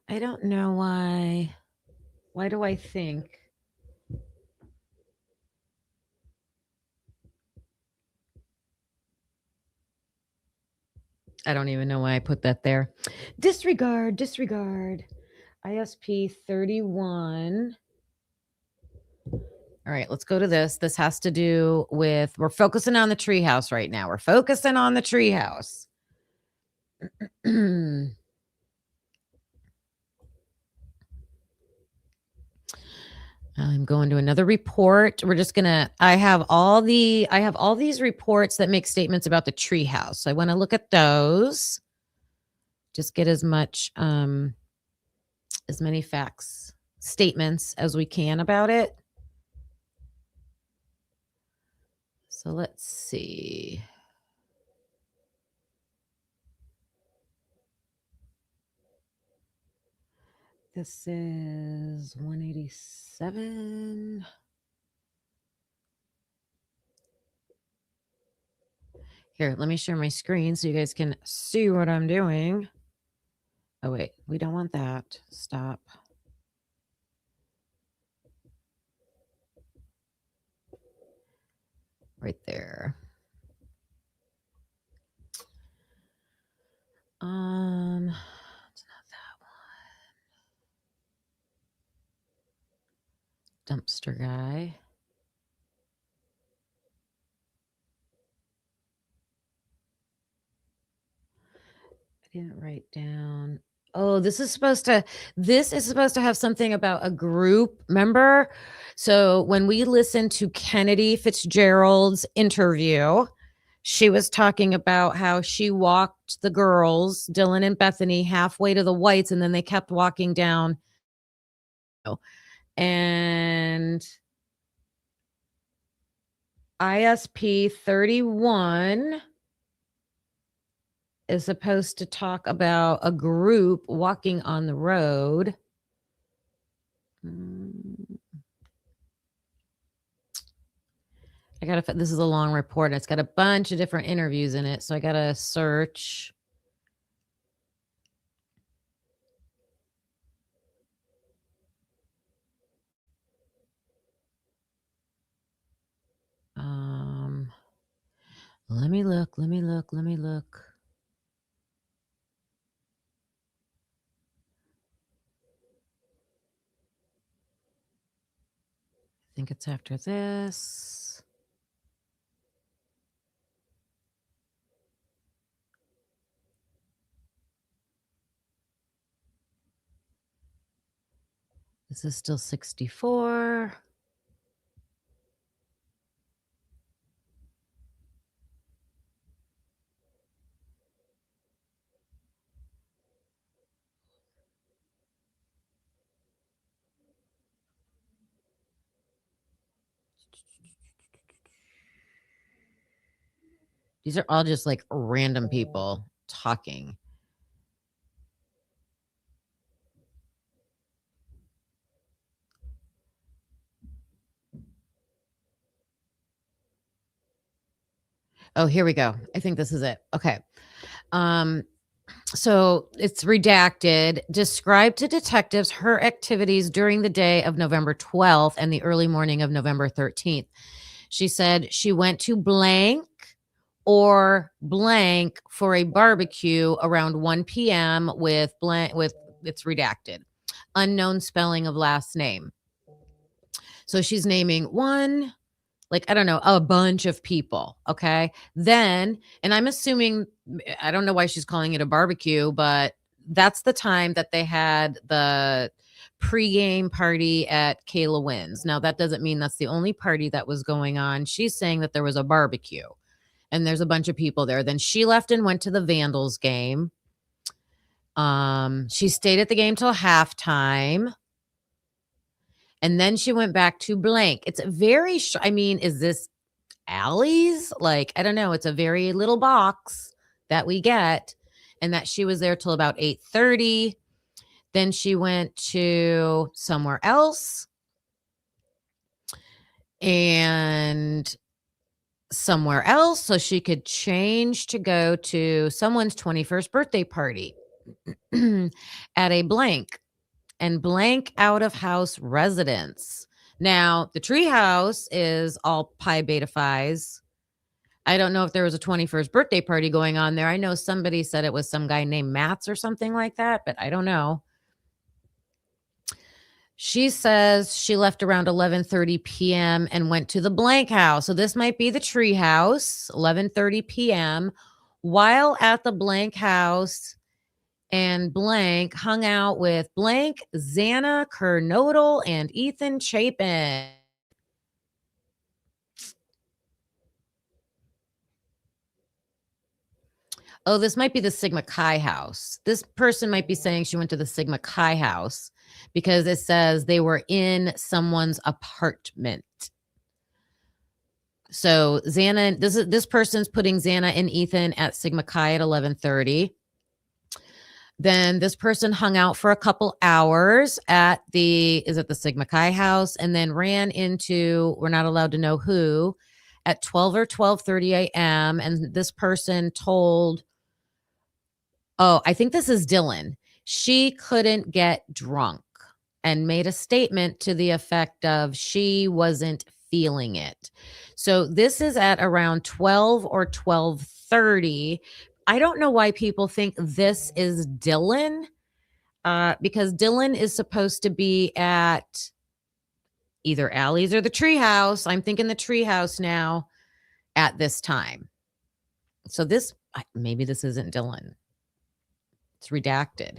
I don't know why. Why do I think? I don't even know why I put that there. Disregard. ISP 31. All right, let's go to this. This has to do with, we're focusing on the treehouse right now. We're focusing on the treehouse. I'm going to another report. We're just gonna, I have all these reports that make statements about the treehouse. So I want to look at those. Just get as many facts, statements as we can about it. So let's see. This is 187. Here, let me share my screen so you guys can see what I'm doing. Oh, wait, we don't want that. Stop. Right there. It's not that one. Dumpster guy. I didn't write down. Oh, this is supposed to have something about a group. Remember? So when we listened to Kennedy Fitzgerald's interview, she was talking about how she walked the girls, Dylan and Bethany, halfway to the whites, and then they kept walking down. And ISP 31 is supposed to talk about a group walking on the road. This is a long report. It's got a bunch of different interviews in it. So I got to search. Let me look. I think it's after this. This is still 64. These are all just like random people talking. Oh, here we go. I think this is it. Okay. So it's redacted. Describe to detectives her activities during the day of November 12th and the early morning of November 13th. She said she went to blank or blank for a barbecue around 1 p.m. with it's redacted. Unknown spelling of last name. So she's naming one, like, I don't know, a bunch of people. Okay. Then, and I'm assuming, I don't know why she's calling it a barbecue, but that's the time that they had the pregame party at Kayla Wynn's. Now, that doesn't mean that's the only party that was going on. She's saying that there was a barbecue. and there's a bunch of people there. Then she left and went to the Vandals game. She stayed at the game till halftime. And then she went back to blank. It's a very, I mean, is this Allie's? Like, I don't know. It's a very little box that we get, and that she was there till about 8:30. Then she went to somewhere else and somewhere else so she could change to go to someone's 21st birthday party at a blank and blank out of house residence. Now, the Treehouse is all Pi Beta Phi's. I don't know if there was a 21st birthday party going on there. I know somebody said it was some guy named Matts or something like that, but I don't know. She says she left around 11:30 p.m. and went to the blank house. So this might be the Treehouse, 11:30 p.m. While at the blank house, and blank hung out with blank, Xana Kernodle, and Ethan Chapin. Oh, this might be the Sigma Chi house. This person might be saying she went to the Sigma Chi house because it says they were in someone's apartment. So Xana, this person's putting Xana and Ethan at Sigma Chi at 11:30. Then this person hung out for a couple hours at the Sigma Chi house, and then ran into, we're not allowed to know who, at 12 or 12:30 a.m. And this person told, oh, I think this is Dylan, she couldn't get drunk, and made a statement to the effect of she wasn't feeling it. So this is at around 12 or 12:30. I don't know why people think this is Dylan, because Dylan is supposed to be at either Allie's or the Treehouse. I'm thinking the Treehouse now at this time. So this, maybe this isn't Dylan. It's redacted.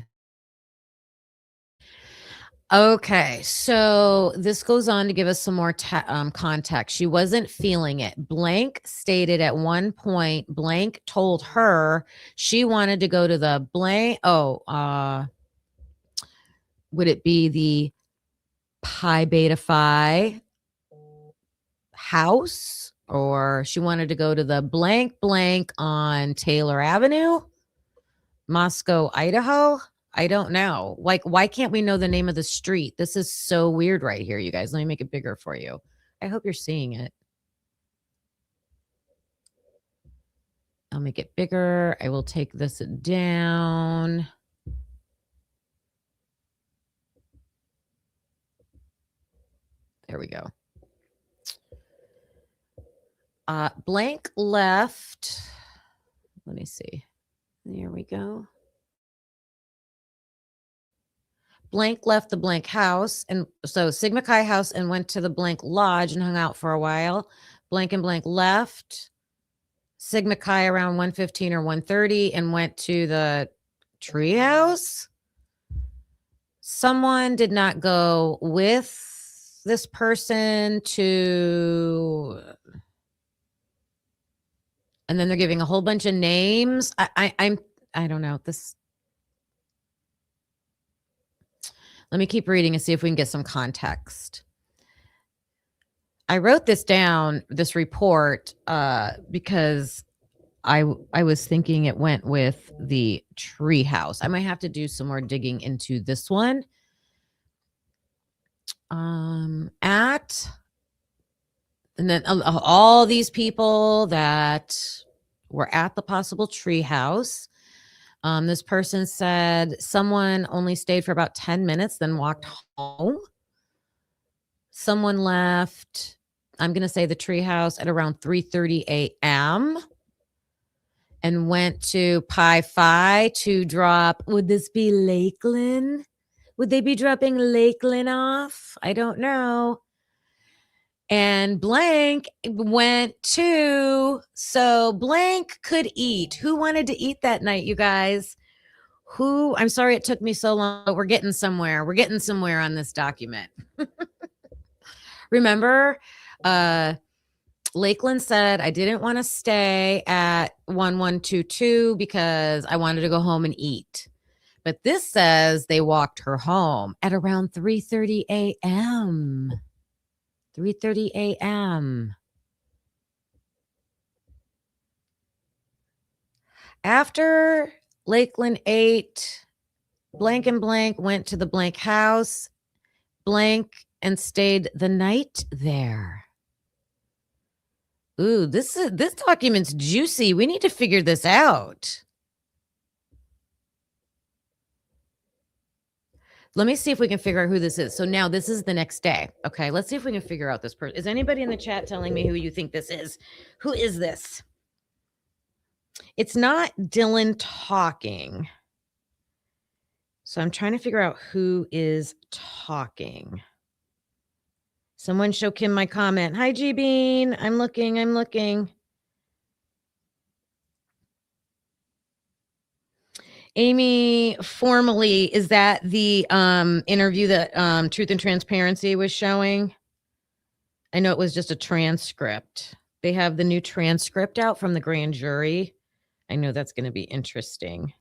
Okay, so this goes on to give us some more context. She wasn't feeling it. Blank stated at one point, blank told her she wanted to go to the blank. Would it be the Pi Beta Phi house? Or she wanted to go to the blank on Taylor Avenue, Moscow, Idaho? I don't know. Like, why can't we know the name of the street? This is so weird right here, you guys. Let me make it bigger for you. I hope you're seeing it. I'll make it bigger. I will take this down. There we go. Blank left. Let me see. There we go. Blank left the blank house, and so Sigma Chi house, and went to the blank lodge and hung out for a while. Blank and blank left Sigma Chi around 1:15 or 1:30 and went to the Treehouse. Someone did not go with this person to, and then they're giving a whole bunch of names. I don't know this. Let me keep reading and see if we can get some context. I wrote this down, this report, because I was thinking it went with the Treehouse. I might have to do some more digging into this one. And then all these people that were at the possible Treehouse. This person said someone only stayed for about 10 minutes, then walked home. Someone left, I'm going to say the Treehouse at around 3:30 a.m. and went to Pi Phi to drop, would this be Lakeland? Would they be dropping Lakeland off? I don't know. And blank went to, so blank could eat. Who wanted to eat that night, you guys? Who? I'm sorry it took me so long, but we're getting somewhere. We're getting somewhere on this document. Remember, Lakeland said, I didn't want to stay at 1122 because I wanted to go home and eat. But this says they walked her home at around 3:30 a.m. 3:30 a.m. After Lakeland ate, blank and blank went to the blank house, blank, and stayed the night there. Ooh, this document's juicy. We need to figure this out. Let me see if we can figure out who this is. So now this is the next day. Okay, let's see if we can figure out this person. Is anybody in the chat telling me who you think this is? Who is this? It's not Dylan talking. So I'm trying to figure out who is talking. Someone show Kim my comment. Hi, G Bean. I'm looking. Amy, formally, is that the interview that Truth and Transparency was showing? I know it was just a transcript. They have the new transcript out from the grand jury. I know that's going to be interesting.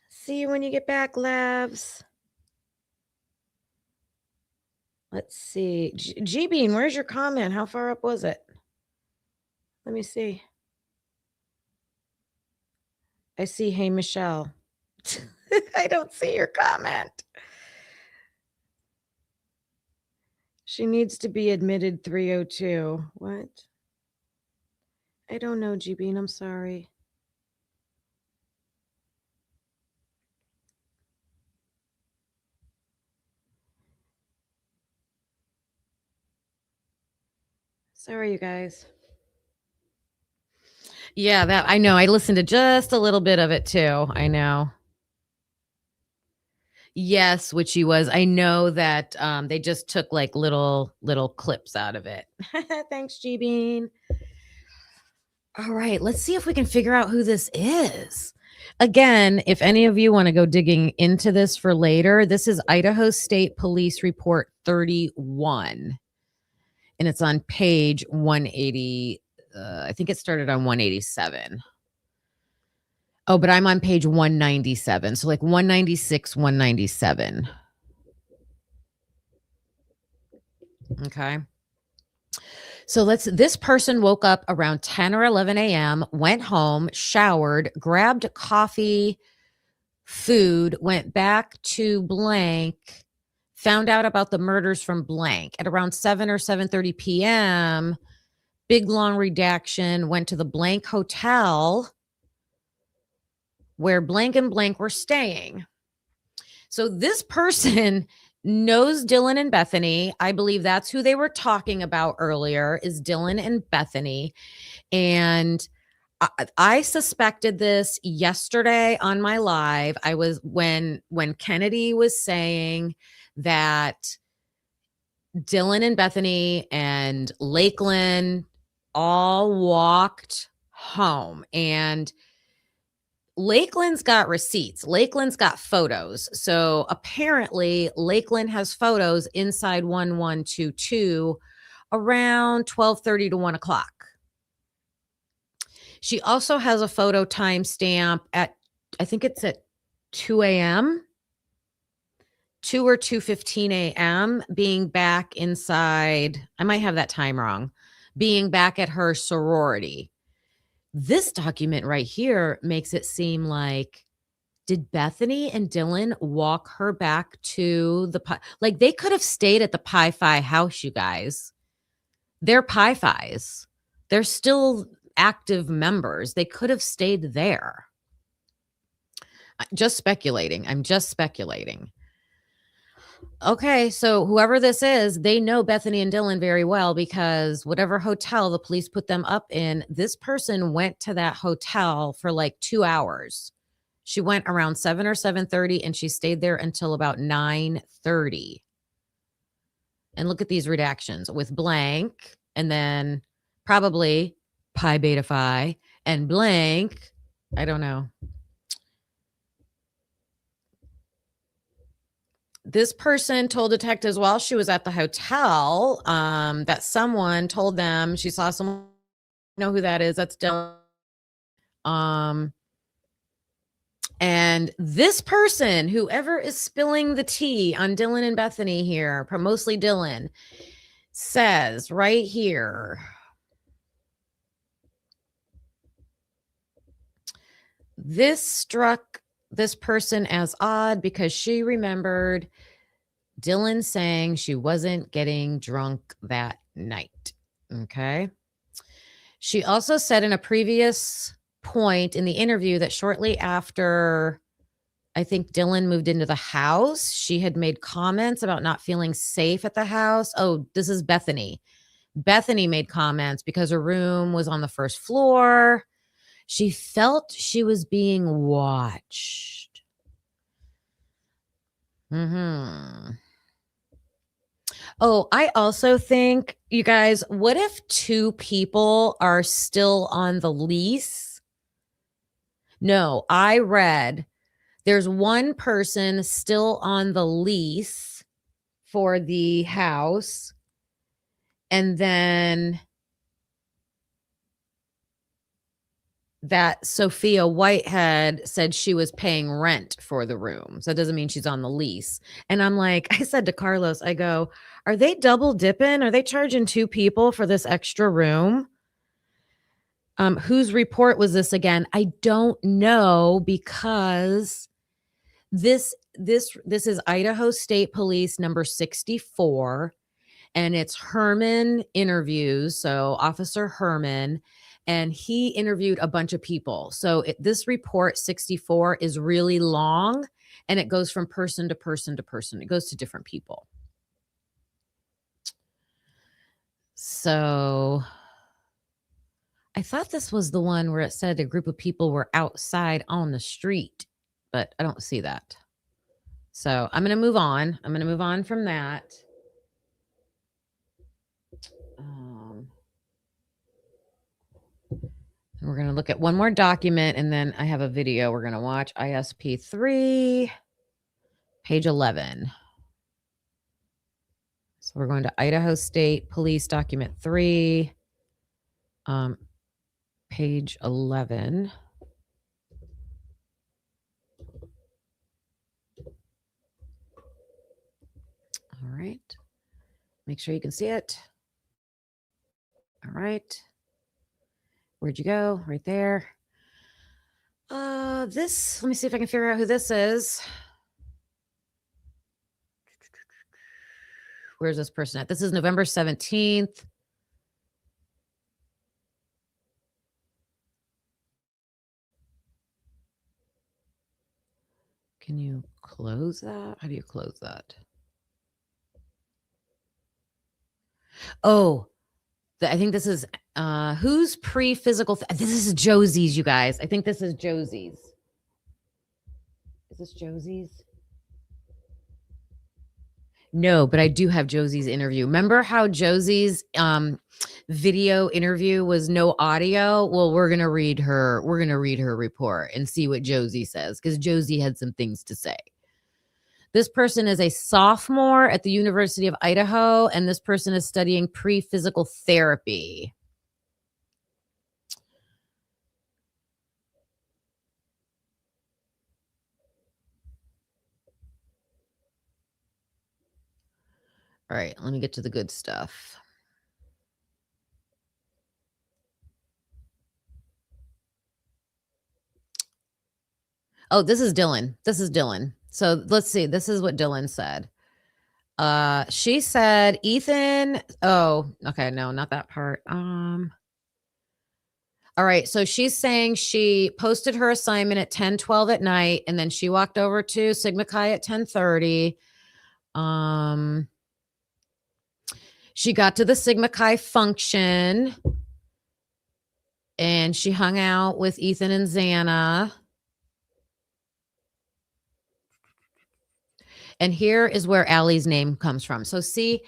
See you when you get back, Labs. Let's see. G-Bean, where's your comment? How far up was it? Let me see. I see, hey, Michelle. I don't see your comment. She needs to be admitted 302. What? I don't know, G-Bean. I'm sorry. Sorry, you guys. Yeah, that I know. I listened to just a little bit of it too. I know. Yes, which he was. I know that they just took like little clips out of it. Thanks, G Bean. All right, let's see if we can figure out who this is. Again, if any of you want to go digging into this for later, this is Idaho State Police Report 31. And it's on page 180. I think it started on 187. Oh, but I'm on page 197. So like 196, 197. Okay. So this person woke up around 10 or 11 a.m., went home, showered, grabbed coffee, food, went back to blank, found out about the murders from blank at around 7 or 7:30 p.m. Big long redaction, went to the blank hotel where blank and blank were staying. So this person knows Dylan and Bethany. I believe that's who they were talking about earlier, is Dylan and Bethany. And I suspected this yesterday on my live. I was when Kennedy was saying that Dylan and Bethany and Lakeland all walked home, and Lakeland's got receipts. Lakeland's got photos. So apparently Lakeland has photos inside 1122 around 12:30 to 1 o'clock. She also has a photo timestamp at, I think it's at 2 a.m., 2 or 2:15 a.m., being back inside. I might have that time wrong. Being back at her sorority. This document right here makes it seem like, did Bethany and Dylan walk her back to the like they could have stayed at the Pi Phi house, you guys. They're Pi Phis. They're still active members. They could have stayed there. I'm just speculating. Okay, so whoever this is, they know Bethany and Dylan very well, because whatever hotel the police put them up in, this person went to that hotel for like 2 hours. She went around 7 or 7:30 and she stayed there until about 9:30. And look at these redactions with blank and then probably Pi Beta Phi and blank. I don't know. this person told detectives while she was at the hotel that someone told them she saw someone. Know who that is? That's Dylan. And this person, whoever is spilling the tea on Dylan and Bethany here, mostly Dylan, says right here, this struck this person as odd because she remembered Dylan saying she wasn't getting drunk that night. Okay. She also said in a previous point in the interview that shortly after I think Dylan moved into the house, she had made comments about not feeling safe at the house. Oh, this is Bethany. Bethany made comments because her room was on the first floor. She felt she was being watched. Oh, I also think, you guys, what if two people are still on the lease? No, I read there's one person still on the lease for the house. And then that Sophia Whitehead said she was paying rent for the room. So it doesn't mean she's on the lease. And I'm like, I said to Carlos, I go, are they double dipping? Are they charging two people for this extra room? Whose report was this again? I don't know, because this is Idaho State Police number 64, and it's Herman interviews. So Officer Herman, and he interviewed a bunch of people. So this report 64 is really long, and it goes from person to person to person. It goes to different people. So I thought this was the one where it said a group of people were outside on the street, but I don't see that. So I'm going to move on. I'm going to move on from that. We're going to look at one more document, and then I have a video we're going to watch. ISP 3, page 11. So we're going to Idaho State Police document 3, page 11. All right. Make sure you can see it. All right. Where'd you go? Right there. Let me see if I can figure out who this is. Where's this person at? This is November 17th. Can you close that? How do you close that? Oh, I think this is who's pre-physical. This is Josie's, you guys. I think this is Josie's. Is this Josie's? No, but I do have Josie's interview. Remember how Josie's video interview was no audio? Well, we're gonna read her report and see what Josie says, because Josie had some things to say. This person is a sophomore at the University of Idaho, and this person is studying pre-physical therapy. All right, let me get to the good stuff. Oh, this is Dylan. This is Dylan. So let's see. This is what Dylan said. She said, Ethan. Oh, okay. No, not that part. All right. So she's saying she posted her assignment at 10:12 at night, and then she walked over to Sigma Chi at 10:30. She got to the Sigma Chi function, and she hung out with Ethan and Xana. And here is where Allie's name comes from. So see,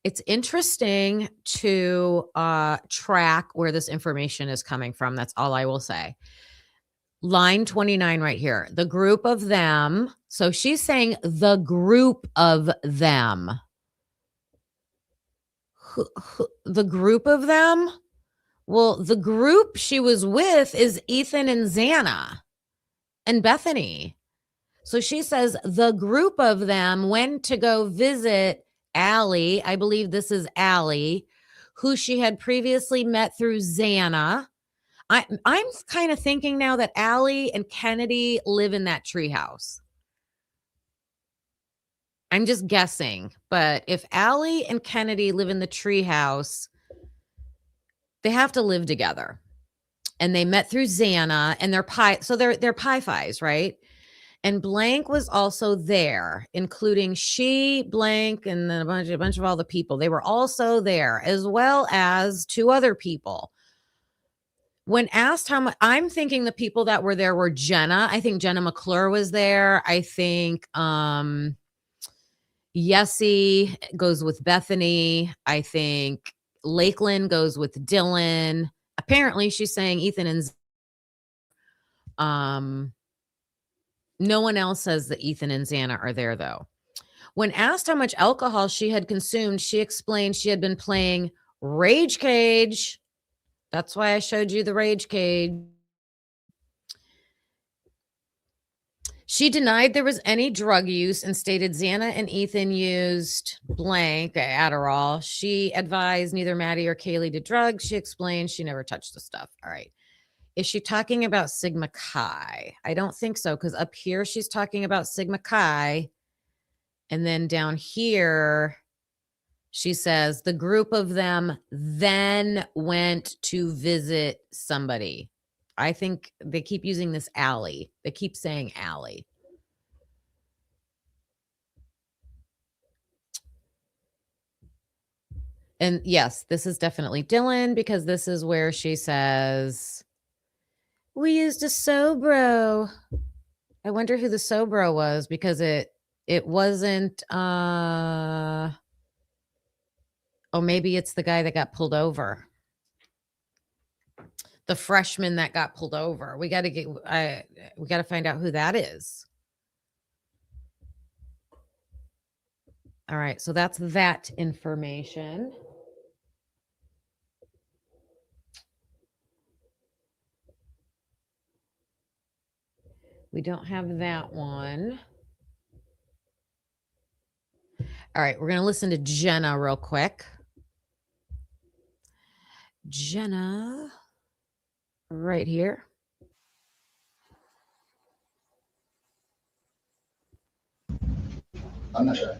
it's interesting to track where this information is coming from. That's all I will say. line 29 right here. The group of them. So she's saying the group of them. The group of them? Well, the group she was with is Ethan and Xana and Bethany. So she says the group of them went to go visit Allie. I believe this is Allie, who she had previously met through Xana. I'm kind of thinking now that Allie and Kennedy live in that treehouse. I'm just guessing, but if Allie and Kennedy live in the treehouse, they have to live together. And they met through Xana, and they're Pi-Fis, right? And Blank was also there, including she, Blank, and then a bunch of all the people. They were also there, as well as 2 other people. When asked how much, I'm thinking the people that were there were Jenna. I think Jenna McClure was there. I think Yessie goes with Bethany. I think Lakeland goes with Dylan. Apparently, she's saying Ethan and no one else says that Ethan and Xana are there, though. When asked how much alcohol she had consumed, she explained she had been playing Rage Cage. That's why I showed you the Rage Cage. She denied there was any drug use and stated Xana and Ethan used blank Adderall. She advised neither Maddie or Kaylee did drugs. She explained she never touched the stuff. All right. Is she talking about Sigma Chi? I don't think so, because up here she's talking about Sigma Chi. And then down here, she says the group of them then went to visit somebody. I think they keep using this Allie. They keep saying Allie. And yes, this is definitely Dylan, because this is where she says, we used a Sobro. I wonder who the Sobro was, because it wasn't, oh, maybe it's the guy that got pulled over. The freshman that got pulled over. We got to find out who that is. All right, so that's that information. We don't have that one. All right, we're going to listen to Jenna real quick. Jenna, right here. I'm not sure.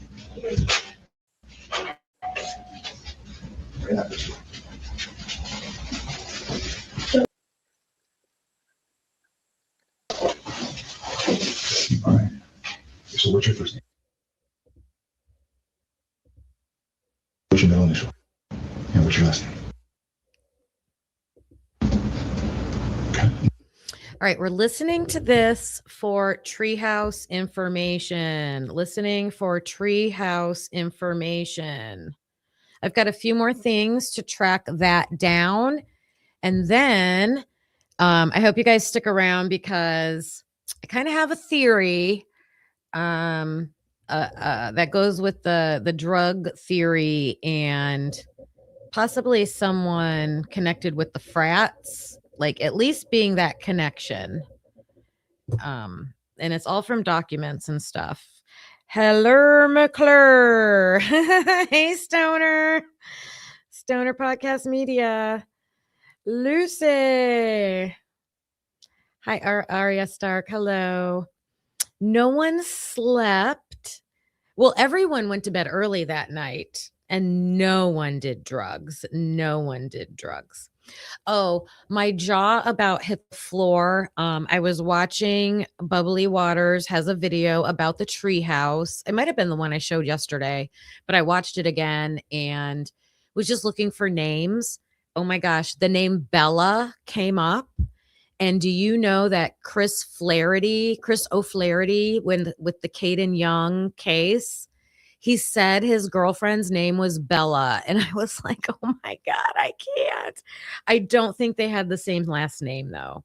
All right. So what's your first name? What's your middle initial? And what's your last name? Okay. All right, we're listening to this for Treehouse information. Listening for Treehouse information. I've got a few more things to track that down. And then I hope you guys stick around, because I kind of have a theory that goes with the drug theory, and possibly someone connected with the frats, like at least being that connection. And it's all from documents and stuff. Hello, McClure. Hey, Stoner Podcast Media. Lucy. Hi, Aria Stark. Hello. No one slept. Well, everyone went to bed early that night, and no one did drugs. No one did drugs. Oh, my jaw about hit the floor. I was watching Bubbly Waters has a video about the treehouse. It might have been the one I showed yesterday, but I watched it again and was just looking for names. Oh my gosh, the name Bella came up. And do you know that Chris O'Flaherty, with the Caden Young case, he said his girlfriend's name was Bella. And I was like, oh my God, I can't. I don't think they had the same last name, though.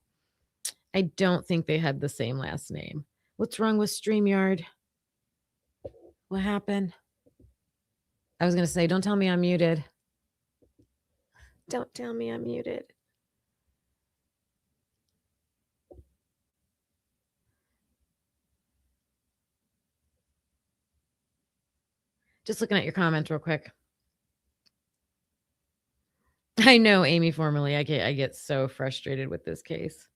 I don't think they had the same last name. What's wrong with StreamYard? What happened? I was going to say, don't tell me I'm muted. Don't tell me I'm muted. Just looking at your comments real quick. I know, Amy, formerly. I get so frustrated with this case.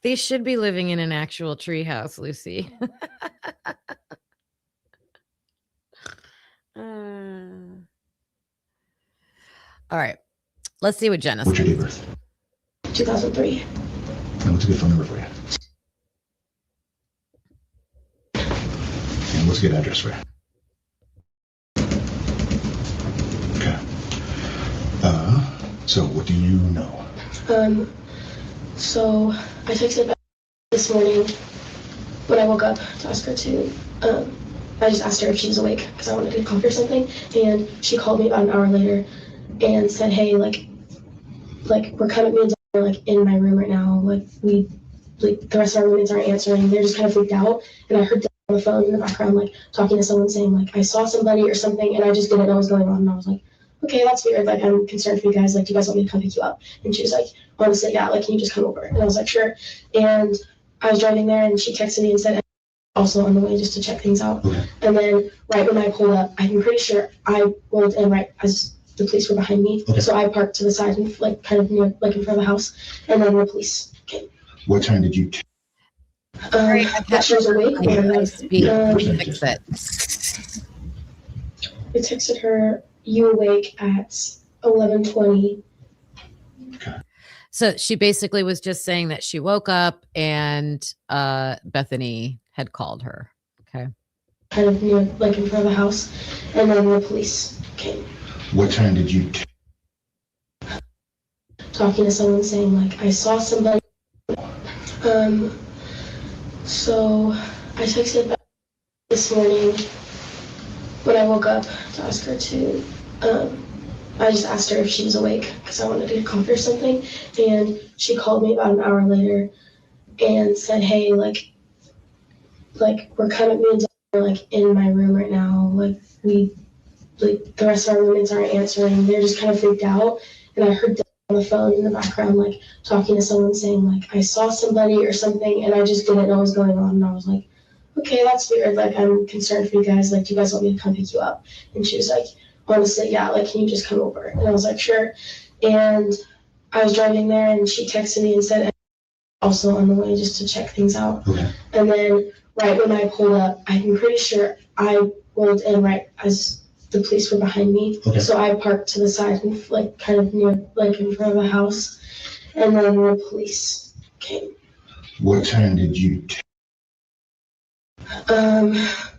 They should be living in an actual treehouse, Lucy. All right. Let's see what Jenna What's your says. date of birth? 2003. And what's a good phone number for you? And what's a good address for you? Okay. So what do you know? So I texted back this morning when I woke up to ask her to, I just asked her if she was awake because I wanted to coffee or something, and she called me about an hour later and said, hey, like we're kind of, me and Dad are like in my room right now, like the rest of our roommates aren't answering, they're just kind of freaked out, and I heard Dad on the phone in the background like talking to someone saying like I saw somebody or something, and I just didn't know what was going on, and I was like, okay, that's weird, like I'm concerned for you guys, like do you guys want me to come pick you up? And she was like, honestly, yeah, like can you just come over? And I was like, sure. And I was driving there and she texted me and said also on the way just to check things out. Okay. And then right when I pulled up, I'm pretty sure I rolled in right as the police were behind me. Okay. So I parked to the side and like kind of near, like in front of the house, and then the police came. What time did you That she was awake. Fix it. I texted her, you awake at 11:20. So she basically was just saying that she woke up and Bethany had called her. Okay. Kind of near, like in front of the house, and then the police came. What time did you Talking to someone saying like I saw somebody. So I texted back this morning when I woke up to ask her to, I just asked her if she was awake because I wanted to get coffee or something, and she called me about an hour later and said, hey, like we're kind of, me and Dad are like in my room right now, like the rest of our roommates aren't answering, they're just kind of freaked out, and I heard Dad on the phone in the background like talking to someone saying like I saw somebody or something, and I just didn't know what was going on, and I was like, okay, that's weird, like I'm concerned for you guys, like do you guys want me to come pick you up? And she was like, honestly, yeah, like can you just come over? And I was like, sure. And I was driving there and she texted me and said also on the way just to check things out. Okay. And then right when I pulled up, I'm pretty sure I rolled in right as the police were behind me. Okay. So I parked to the side and like kind of near, like in front of the house, and then the police came. What time did you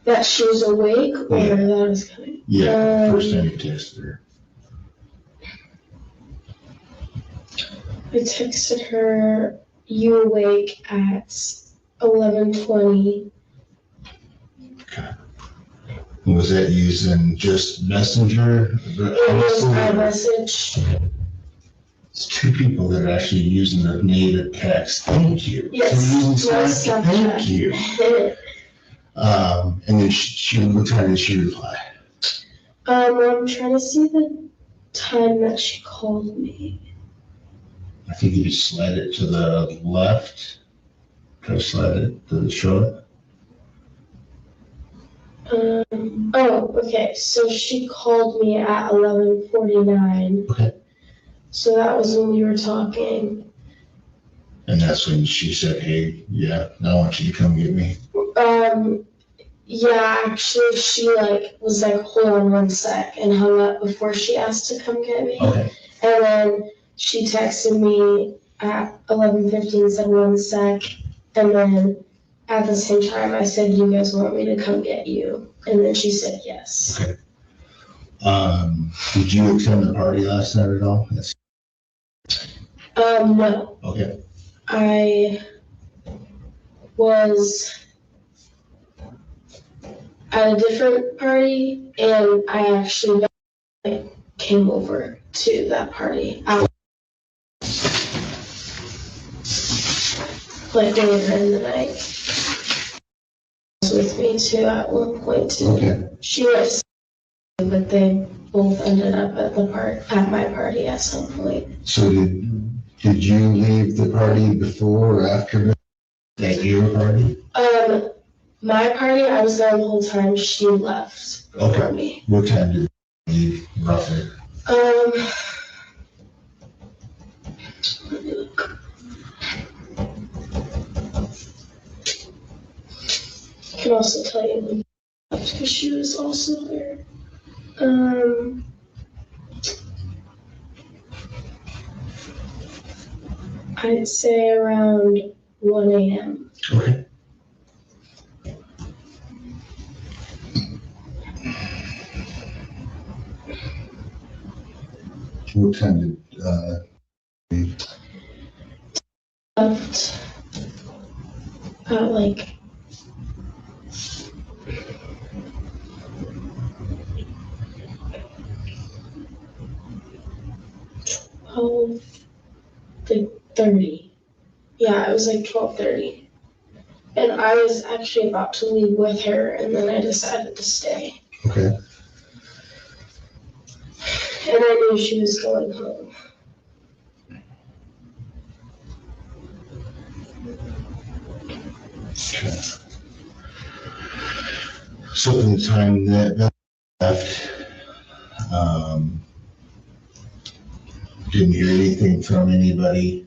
That she was awake or Yeah. that I was coming? first time you texted her? I texted her, you awake at 11:20. Okay. Was that using just Messenger? It was iMessage. It's two people that are actually using the native text. Thank you. Yes, For using yes, Snapchat. Thank you. And then she, what time did she reply? I'm trying to see the time that she called me. I think you just slide it to the left. Try to slide it to the short. Okay, so she called me at 11:49. Okay. So that was when we were talking. And that's when she said, hey, yeah, I want you to come get me. Yeah, actually, she was like, hold on one sec, and hung up before she asked to come get me. Okay. And then she texted me at 11:15, said 1 sec, and then at the same time I said, you guys want me to come get you? And then she said yes. Okay. Did you attend the party last night at all? Yes. No. Okay. I was at a different party, and I actually came over to that party. Like later in the night. Was with me too at one point too. Okay. She was, but they both ended up at my party at some point. So did you leave the party before or after that your party? My party, I was there the whole time. She left before me. What time did you leave roughly? Let me look. I can also tell you when because she was also there. I'd say around 1 a.m. Okay. What time did leave? Left at like 12:30. Yeah, it was like 12:30. And I was actually about to leave with her, and then I decided to stay. Okay. And I knew she was going home. Okay. So from the time that left, didn't hear anything from anybody?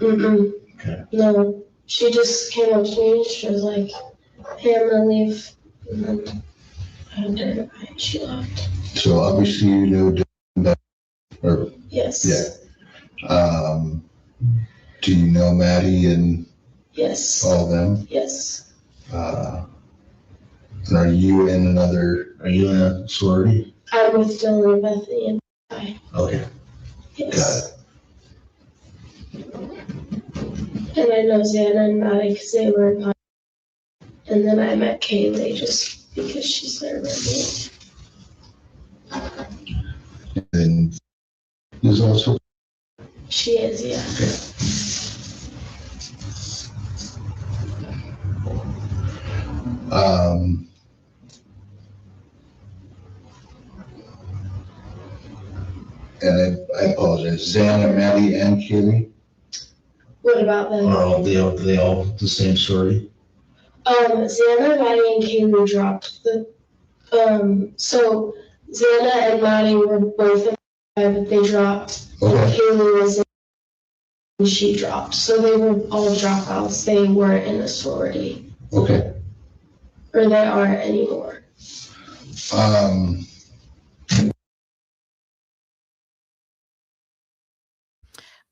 Mm-mm. Okay. No, she just came up to me. She was like, "Hey, I'm gonna leave," and then I hugged her goodbye and she left. So obviously you know, or Yes. yeah. Do you know Maddie and Yes. all of them? Yes. And are you in a sorority? I'm with Dylan and Bethany and I. Okay. Yes. And I know Xana and Maddie because they were in. And then I met Kaylee just because she's there with me. And is also. She is, yeah. Okay. And I apologize. Xana, Maddie, and Kaylee? What about them? Are they all the same story? Xana, Maddie, and Kaylee dropped the. So Xana and Maddie were both in, but they dropped. Okay. And Kaylee was in, and she dropped. So they were all dropouts. They weren't in a sorority. Okay. Or they aren't anymore.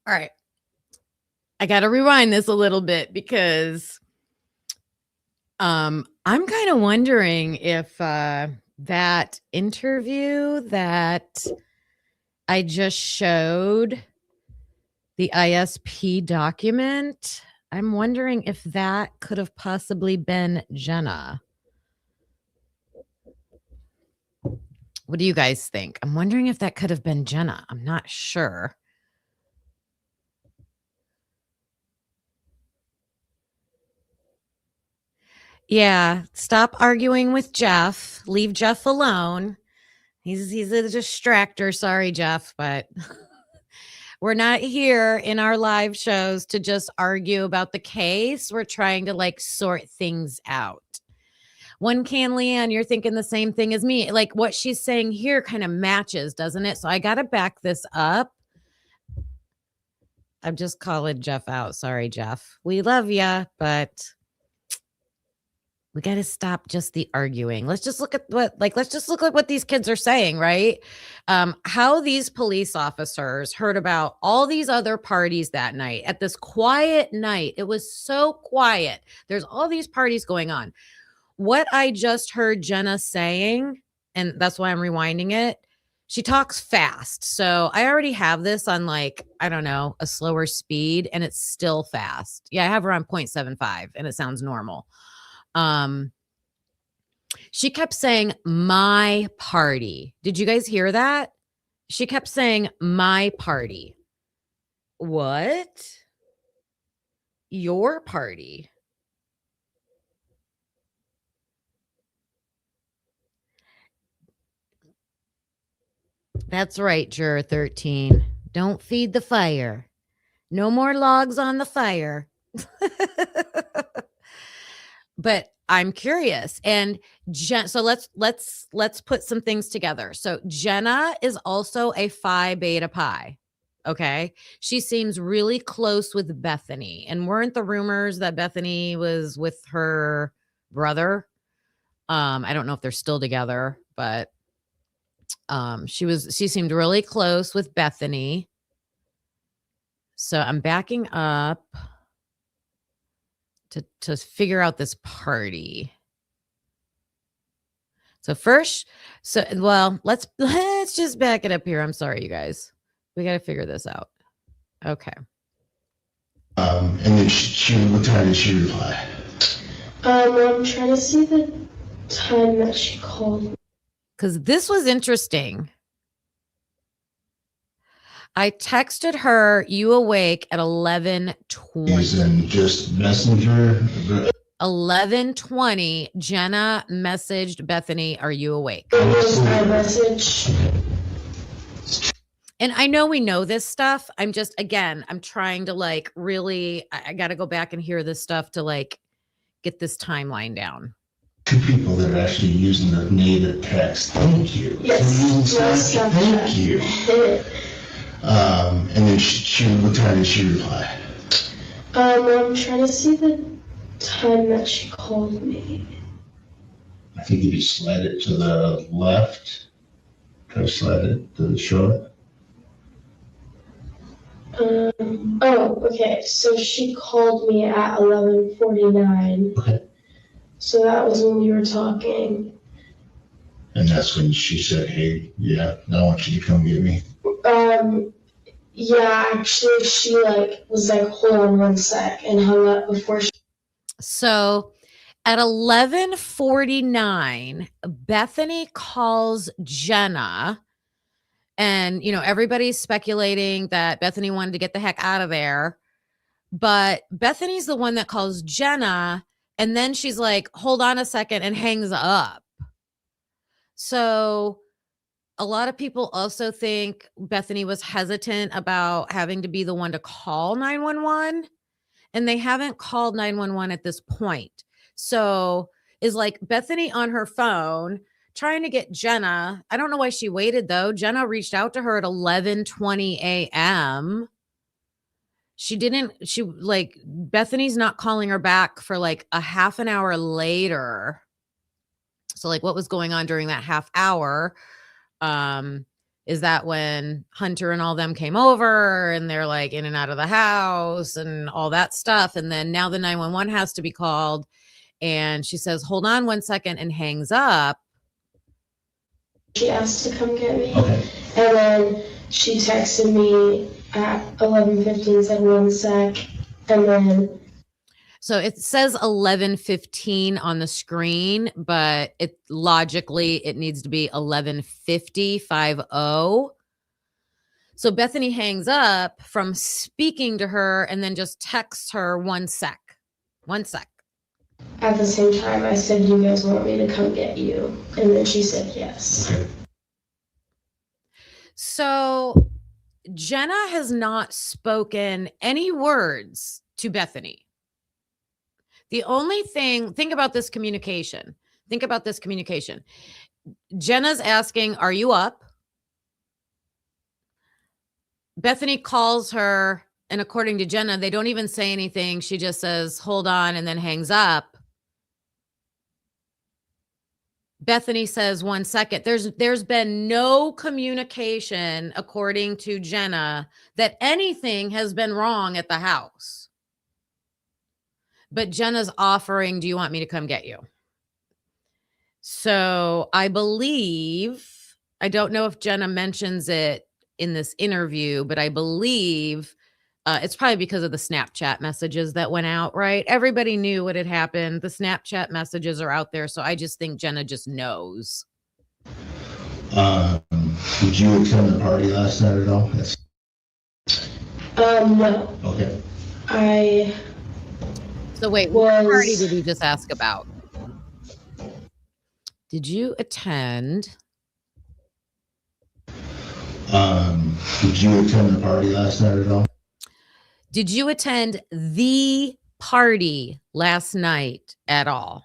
All right. I got to rewind this a little bit because I'm kind of wondering if that interview that I just showed, the ISP document, I'm wondering if that could have possibly been Jenna. What do you guys think? I'm wondering if that could have been Jenna. I'm not sure. Yeah, stop arguing with Jeff. Leave Jeff alone. He's a distractor. Sorry, Jeff, but we're not here in our live shows to just argue about the case. We're trying to like sort things out. One can, Leanne, you're thinking the same thing as me. Like what she's saying here kind of matches, doesn't it? So I got to back this up. I'm just calling Jeff out. Sorry, Jeff. We love you, but we got to stop just the arguing. Let's just look at what these kids are saying, right? How these police officers heard about all these other parties that night at this quiet night. It was so quiet. There's all these parties going on. What I just heard Jenna saying, and that's why I'm rewinding it. She talks fast. So I already have this on like, I don't know, a slower speed, and it's still fast. Yeah, I have her on 0.75 and it sounds normal. She kept saying, my party. Did you guys hear that? She kept saying, my party. What? Your party? That's right, Juror 13. Don't feed the fire. No more logs on the fire. But I'm curious. And so let's put some things together. So Jenna is also a Phi Beta Pi. Okay. She seems really close with Bethany. And weren't the rumors that Bethany was with her brother? I don't know if they're still together, but she seemed really close with Bethany. So I'm backing up to figure out this party. So first, let's just back it up here. I'm sorry, you guys. We got to figure this out. Okay. And then what time did she reply? I'm trying to see the time that she called me. Because this was interesting. I texted her, you awake at 11:20. Using just Messenger? 11:20, Jenna messaged Bethany, are you awake? It was iMessage. And I know we know this stuff. I'm trying to really, I got to go back and hear this stuff to get this timeline down. Two people that are actually using the native text. Thank you. Yes. Thank you. And then what time did she reply? I'm trying to see the time that she called me. I think if you slide it to the left, try to slide it to the short. Okay. So she called me at 11:49. Okay. So that was when we were talking. And that's when she said, hey, yeah, I want you to come get me. Yeah, actually, she was like, hold on one sec, and hung up before she. So at 11:49, Bethany calls Jenna, and everybody's speculating that Bethany wanted to get the heck out of there, but Bethany's the one that calls Jenna, and then she's like, hold on a second, and hangs up. So a lot of people also think Bethany was hesitant about having to be the one to call 911, and they haven't called 911 at this point. So is Bethany on her phone trying to get Jenna. I don't know why she waited though. Jenna reached out to her at 11:20 a.m. Bethany's not calling her back for a half an hour later. So what was going on during that half hour? Is that when Hunter and all them came over and they're in and out of the house and all that stuff. And then now the 911 has to be called. And she says, hold on one second, and hangs up. She asked to come get me. Okay. And then she texted me at 11:15, said one sec. And then. So it says 11:15 on the screen, but it needs to be 11:50. So Bethany hangs up from speaking to her and then just texts her one sec. At the same time, I said, you guys want me to come get you? And then she said yes. Okay. So Jenna has not spoken any words to Bethany. The only thing, think about this communication. Jenna's asking, are you up? Bethany calls her, and according to Jenna, they don't even say anything. She just says, hold on, and then hangs up. Bethany says, one second. There's been no communication, according to Jenna, that anything has been wrong at the house. But Jenna's offering, do you want me to come get you? So I believe, I don't know if Jenna mentions it in this interview, but I believe It's probably because of the Snapchat messages that went out, right? Everybody knew what had happened. The Snapchat messages are out there. So I just think Jenna just knows. Did you attend the party last night at all? Yes. No. Okay. So wait, what party did you just ask about? Did you attend? Did you attend the party last night at all? Did you attend the party last night at all?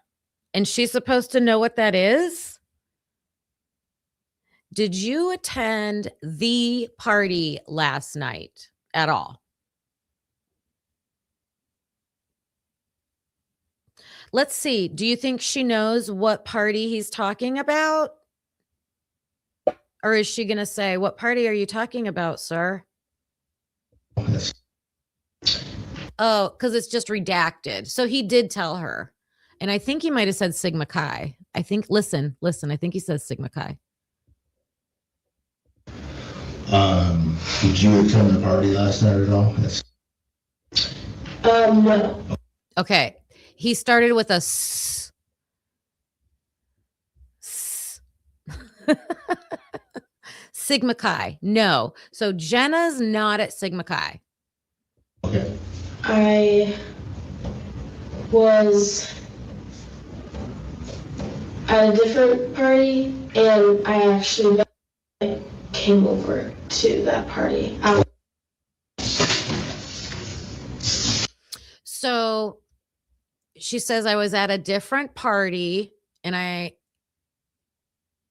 And she's supposed to know what that is? Did you attend the party last night at all? Let's see. Do you think she knows what party he's talking about? Or is she going to say, what party are you talking about, sir? Yes. Oh, because it's just redacted. So he did tell her. And I think he might have said Sigma Chi. I think, listen, I think he says Sigma Chi. Did you attend the party last night at all? Yes. No. Okay. He started with a S. Sigma Chi. No. So Jenna's not at Sigma Chi. Okay. I was at a different party, and I actually came over to that party. So she says I was at a different party, and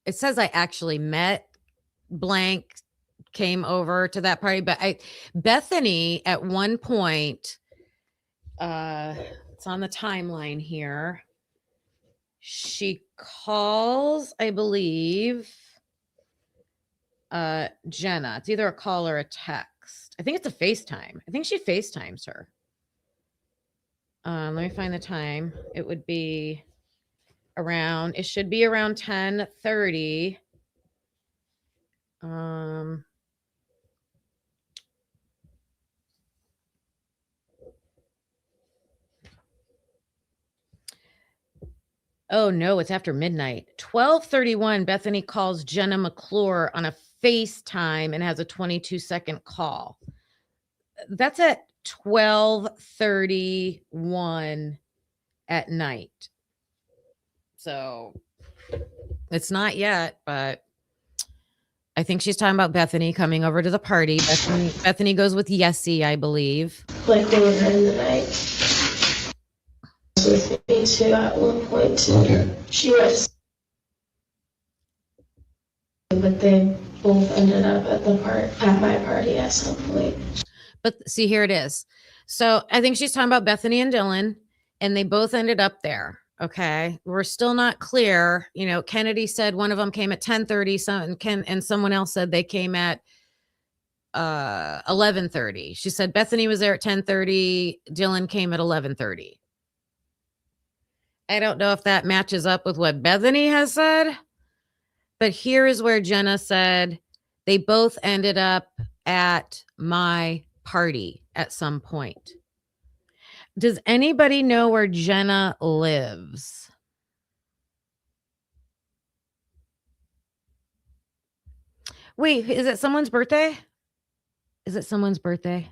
it says I actually met blank, came over to that party, but Bethany at one point, it's on the timeline here. She calls, I believe, Jenna. It's either a call or a text. I think it's a FaceTime. I think she FaceTimes her. Let me find the time. It would be around, it should be around 10:30. Oh no, it's after midnight. 12:31, Bethany calls Jenna McClure on a FaceTime and has a 22-second call. That's at 12:31 at night. So it's not yet, but I think she's talking about Bethany coming over to the party. Bethany goes with Yessie, I believe. Like later in the night. With me too at one point too. Okay. She was, but they both ended up at my party at some point. But see, here it is. So I think she's talking about Bethany and Dylan, and they both ended up there. Okay. We're still not clear. You know, Kennedy said one of them came at 10:30, and someone else said they came at 11:30. She said Bethany was there at 10:30. Dylan came at 11:30. I don't know if that matches up with what Bethany has said, but here is where Jenna said they both ended up at my party at some point. Does anybody know where Jenna lives? Wait, is it someone's birthday? Is it someone's birthday?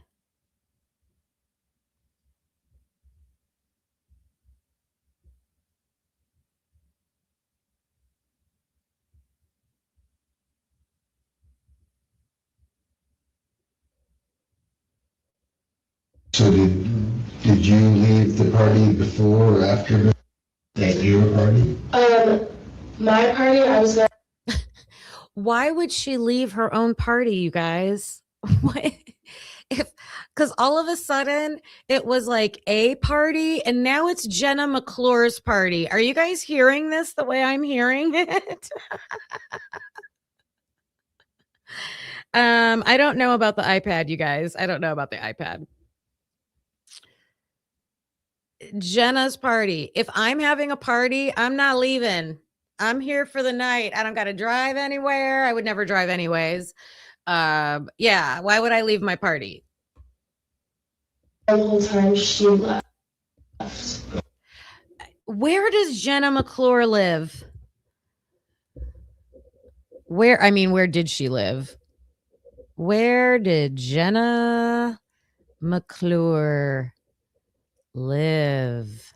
So did you leave the party before or after that your party? My party, I was there. Why would she leave her own party, you guys? What? Because all of a sudden it was like a party, and now it's Jenna McClure's party. Are you guys hearing this the way I'm hearing it? I don't know about the iPad, you guys. I don't know about the iPad. Jenna's party. If I'm having a party, I'm not leaving. I'm here for the night. I don't got to drive anywhere. I would never drive anyways. Yeah. Why would I leave my party? whole time she left. Where does Jenna McClure live? Where did she live? Where did Jenna McClure live?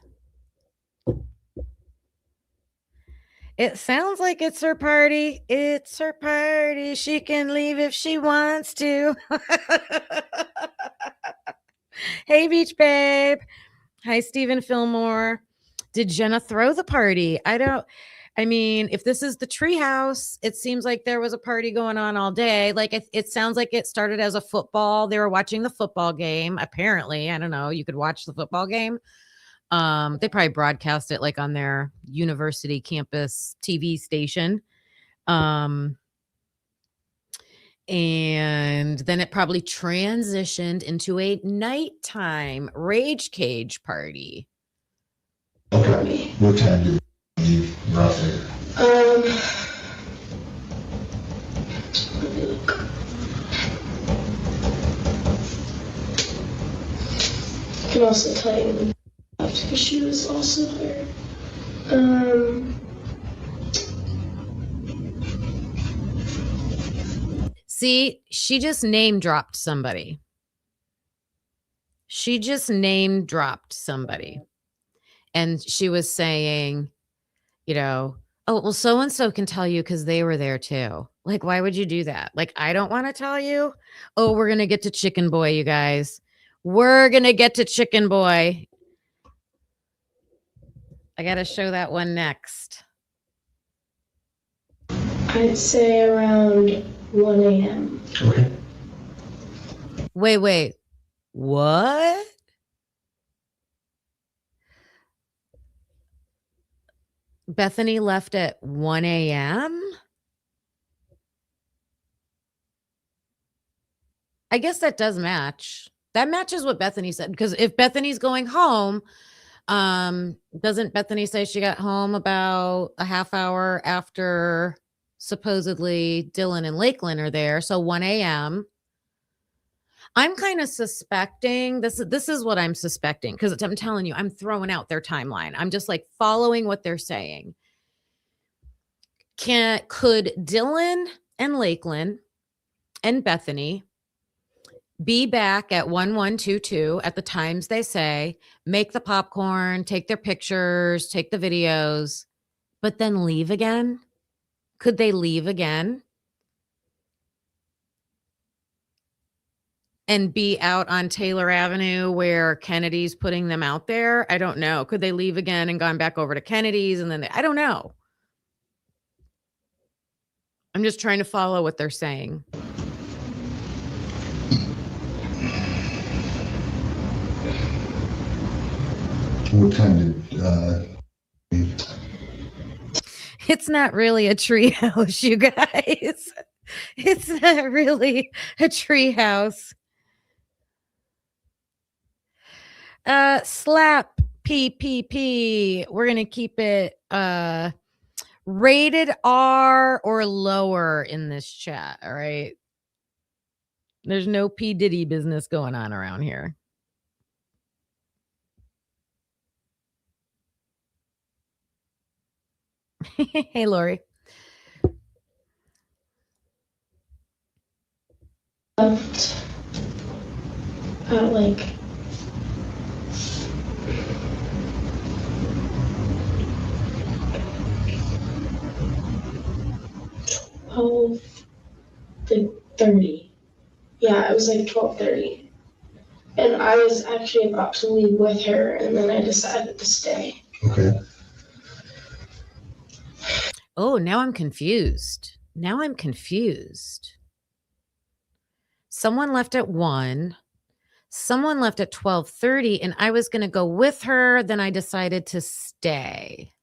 It sounds like it's her party. It's her party. She can leave if she wants to. Hey, Beach Babe. Hi, Stephen Fillmore. Did Jenna throw the party? If this is the Treehouse, it seems like there was a party going on all day. Like it sounds like it started as a football. They were watching the football game. Apparently, I don't know. You could watch the football game. They probably broadcast it like on their university campus TV station. And then it probably transitioned into a nighttime rage cage party. Okay. What time did you leave roughly? Let me look. I can also tell you because she was also there. See, she just name dropped somebody. And she was saying, oh, well, so-and-so can tell you because they were there too. Like, why would you do that? Like, I don't want to tell you. Oh, we're going to get to Chicken Boy, you guys. We're going to get to Chicken Boy. I got to show that one next. I'd say around 1 a.m. Okay. Wait. What? Bethany left at 1 a.m.? I guess that does match. That matches what Bethany said. Because if Bethany's going home, doesn't Bethany say she got home about a half hour after supposedly Dylan and Lakeland are there? So 1 a.m. I'm kind of suspecting this is what I'm suspecting, because I'm telling you, I'm throwing out their timeline. I'm just like following what they're saying. Could Dylan and Lakeland and Bethany be back at 1122 at the times they say, make the popcorn, take their pictures, take the videos, but then leave again? Could they leave again and be out on Taylor Avenue where Kennedy's putting them out there? I don't know. Could they leave again and gone back over to Kennedy's and then I don't know. I'm just trying to follow what they're saying. What time did leave? It's not really a treehouse, you guys. It's not really a treehouse. Slap PPP. We're going to keep it rated R or lower in this chat. All right. There's no P. Diddy business going on around here. Hey, Lori. Left at like 12:30. Yeah, it was like 12:30. And I was actually about to leave with her, and then I decided to stay. Okay. Oh, now I'm confused. Someone left at 1. Someone left at 12:30, and I was going to go with her. Then I decided to stay.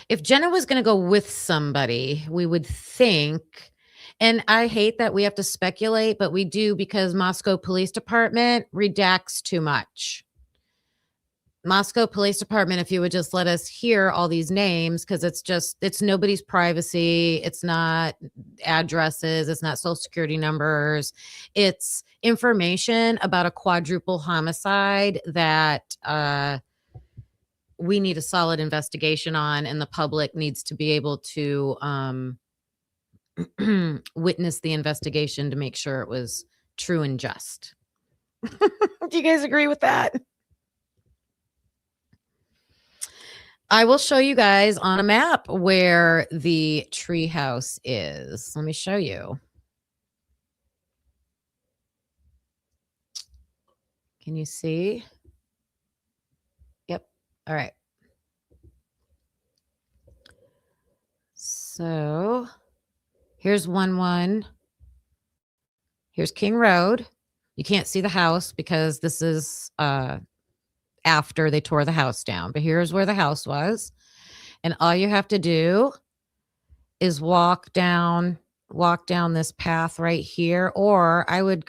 If Jenna was going to go with somebody, we would think, and I hate that we have to speculate, but we do because Moscow Police Department redacts too much. Moscow Police Department, if you would just let us hear all these names, because it's nobody's privacy. It's not addresses. It's not social security numbers. It's information about a quadruple homicide that we need a solid investigation on, and the public needs to be able to witness the investigation to make sure it was true and just. Do you guys agree with that? I will show you guys on a map where the treehouse is. Let me show you. Can you see? Yep. All right. So here's 1-1. Here's King Road. You can't see the house because this is after they tore the house down, but here's where the house was. And all you have to do is walk down this path right here, or I would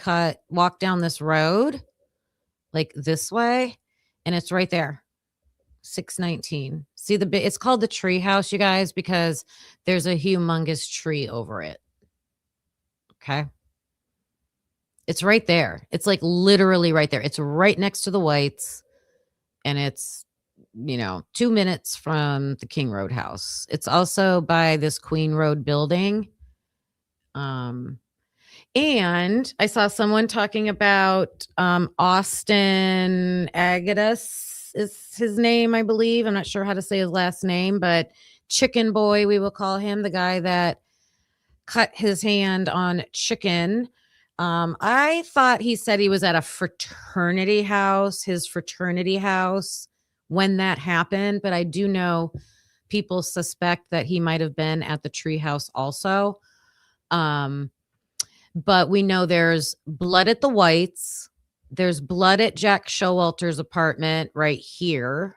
walk down this road like this way, and it's right there. 619. See it's called the tree house, you guys, because there's a humongous tree over it. Okay. It's right there. It's like literally right there. It's right next to the Whites. And it's, 2 minutes from the King Road house. It's also by this Queen Road building. And I saw someone talking about Austin Agatus is his name, I believe. I'm not sure how to say his last name, but Chicken Boy, we will call him, the guy that cut his hand on chicken. I thought he said he was at a fraternity house, his fraternity house, when that happened. But I do know people suspect that he might have been at the treehouse also. But we know there's blood at the Whites. There's blood at Jack Showalter's apartment right here.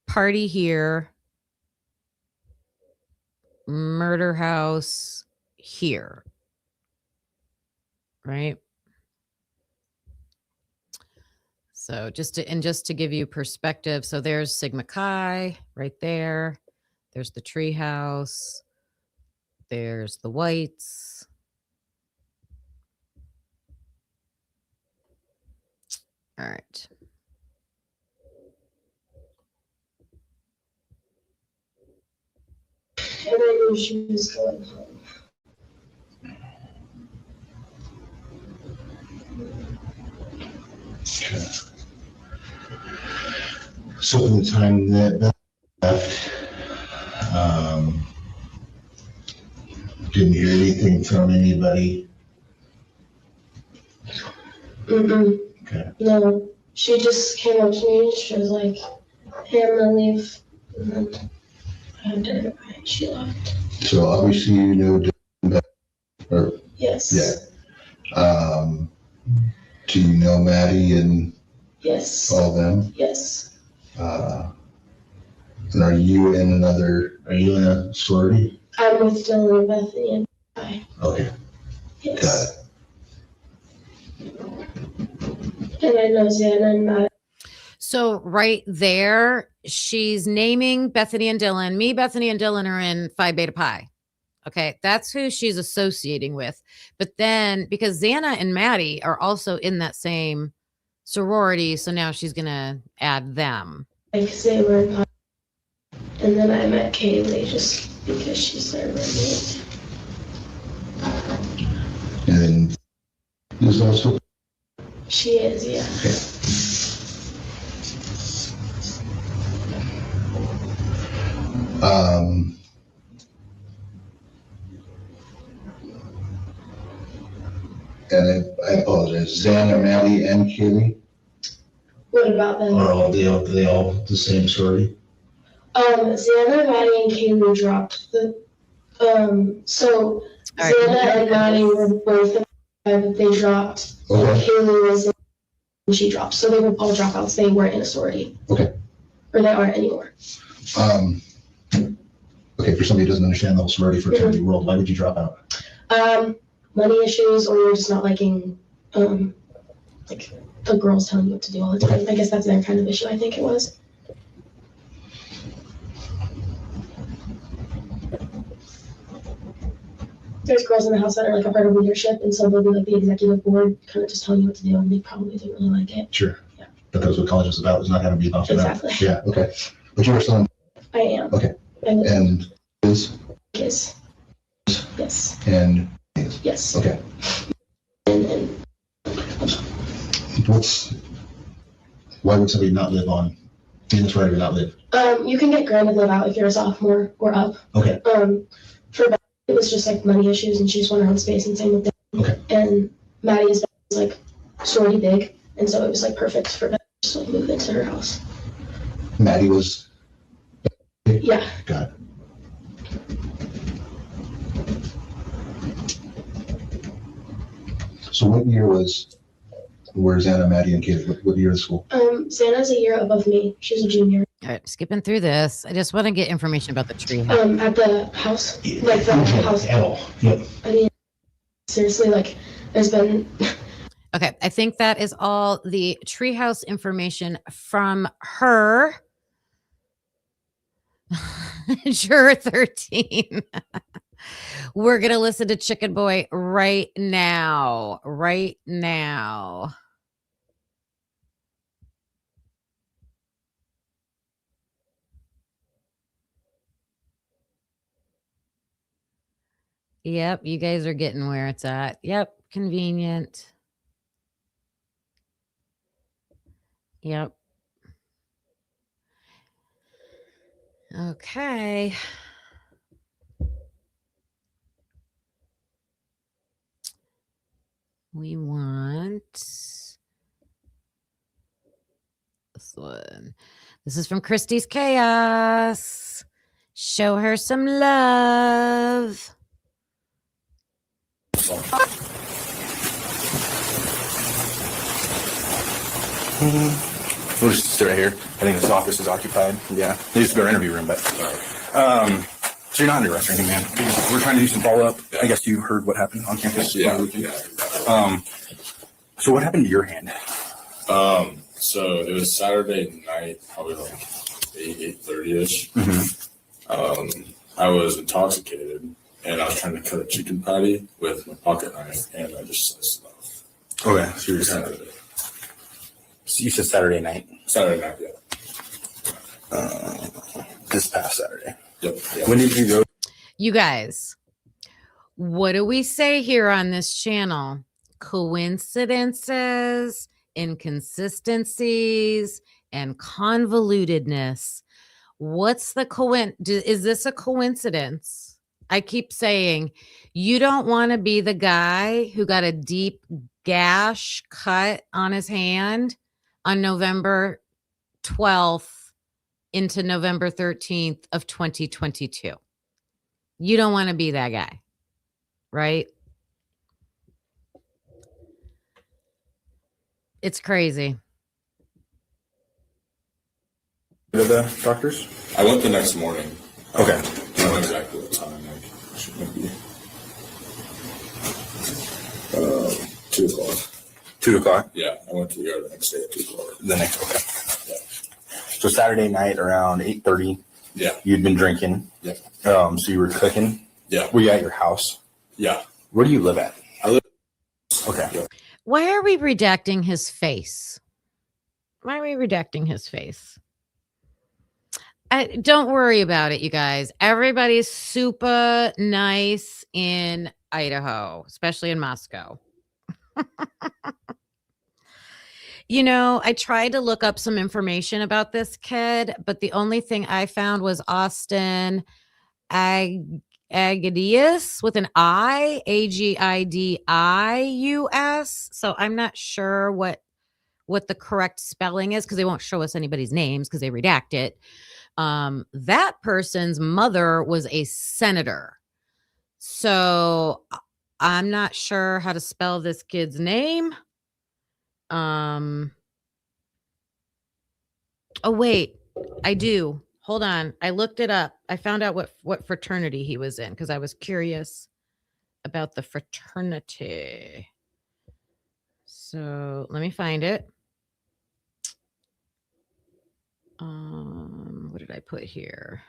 Party here. Murder house here, right? So just to give you perspective, so there's Sigma Chi right there. There's the treehouse. There's the Whites. All right. And I knew she was going home. Okay. So in the time that Beth left, didn't hear anything from anybody. Mm-mm. Okay. No, she just came up to me. She was like, "Hey, I'm gonna leave," and then I had dinner and she left. So obviously you know Beth, or Yes. yeah. Do you know Maddie and Yes. all them? Yes. And are you in a sorority? I'm with Dylan and Bethany and I. Okay, Yes. got it. And I know Xana and Matt. So right there, she's naming Bethany and Dylan. Me, Bethany, and Dylan are in Phi Beta Pi. Okay, that's who she's associating with. But then, because Xana and Maddie are also in that same sorority, so now she's going to add them. Like, they were in Pi. And then I met Kaylee just because she's their roommate. And then there's also. She is, yeah. Okay. And I apologize, Xana, Maddie, and Kaylee? What about them? Are they all the same sorority? Xana, Maddie, and Kaylee dropped the, so All right. Xana and Maddie were both in Pi, but they dropped. Okay. Kaylee was in, and she dropped, so they were all dropouts. They weren't in a sorority. Okay. Or they aren't anymore. Okay, for somebody who doesn't understand the whole sorority fraternity world, why would you drop out? Money issues, or just not liking, like the girls telling you what to do all the time. I guess that's their kind of issue. I think it was. There's girls in the house that are like a part of leadership, and so they'll be like the executive board, kind of just telling you what to do, and they probably didn't really like it. Sure. Yeah. But that's what college is about. It's not going to be about Exactly. Yeah. Okay. But you were still. I am. Okay. And And is. Yes. And is. Yes. Okay. And Why would somebody not live on Venus Right or not live? you can get granted live out if you're a sophomore or up. Okay. For Beth, it was just like money issues, and she just wanted her own space, and same with them. Okay. And Maddie is like sorority big, and so it was like perfect for Beth to just like move into her house. Maddie was. Yeah. Got it. So what year were Xana, Maddie, and Kid? What year of school? Xana's a year above me. She was a junior. All right, skipping through this. I just want to get information about the treehouse. At the house, like the house. At all. Yep. I mean, seriously, like there's been. Okay, I think that is all the treehouse information from her. Juror 13. We're going to listen to Chicken Boy right now. Right now. Yep, you guys are getting where it's at. Yep, convenient. Yep. Okay. We want this one. This is from Christie's Chaos. Show her some love. We'll just sit right here. I think this office is occupied. Yeah. They used to be our interview room, but so you're not under arrest or anything, man. We're trying to do some follow-up. I guess you heard what happened on campus. Yeah. So what happened to your hand? So it was Saturday night, probably like 8:30ish. I was intoxicated and I was trying to cut a chicken patty with my pocket knife, and I just sliced it off. Okay, so you're kind of. So you said Saturday night. Saturday night, yeah. This past Saturday. Yep. When did you go? You guys, what do we say here on this channel? Coincidences, inconsistencies, and convolutedness. What's the is this a coincidence? I keep saying you don't want to be the guy who got a deep gash cut on his hand on November 12th into November 13th of 2022. You don't want to be that guy, right? It's crazy. To the doctors? I went the next morning. Okay. I don't know exactly what time. Like, should maybe 2 o'clock. 2 o'clock? Yeah, I went to the yard the next day at 2 o'clock. The next, okay. Yeah. So Saturday night around 8:30. Yeah. You'd been drinking. Yeah. So you were cooking. Yeah. Were you at your house? Yeah. Where do you live at? I live. Okay. Yeah. Why are we redacting his face? Why are we redacting his face? Don't worry about it, you guys. Everybody's super nice in Idaho, especially in Moscow. You know, I tried to look up some information about this kid, but the only thing I found was Austin Agidius with an I, Agidius. So I'm not sure what the correct spelling is because they won't show us anybody's names because they redact it. That person's mother was a senator. So I'm not sure how to spell this kid's name. Oh, wait, I do. Hold on. I looked it up. I found out what fraternity he was in because I was curious about the fraternity. So let me find it. What did I put here?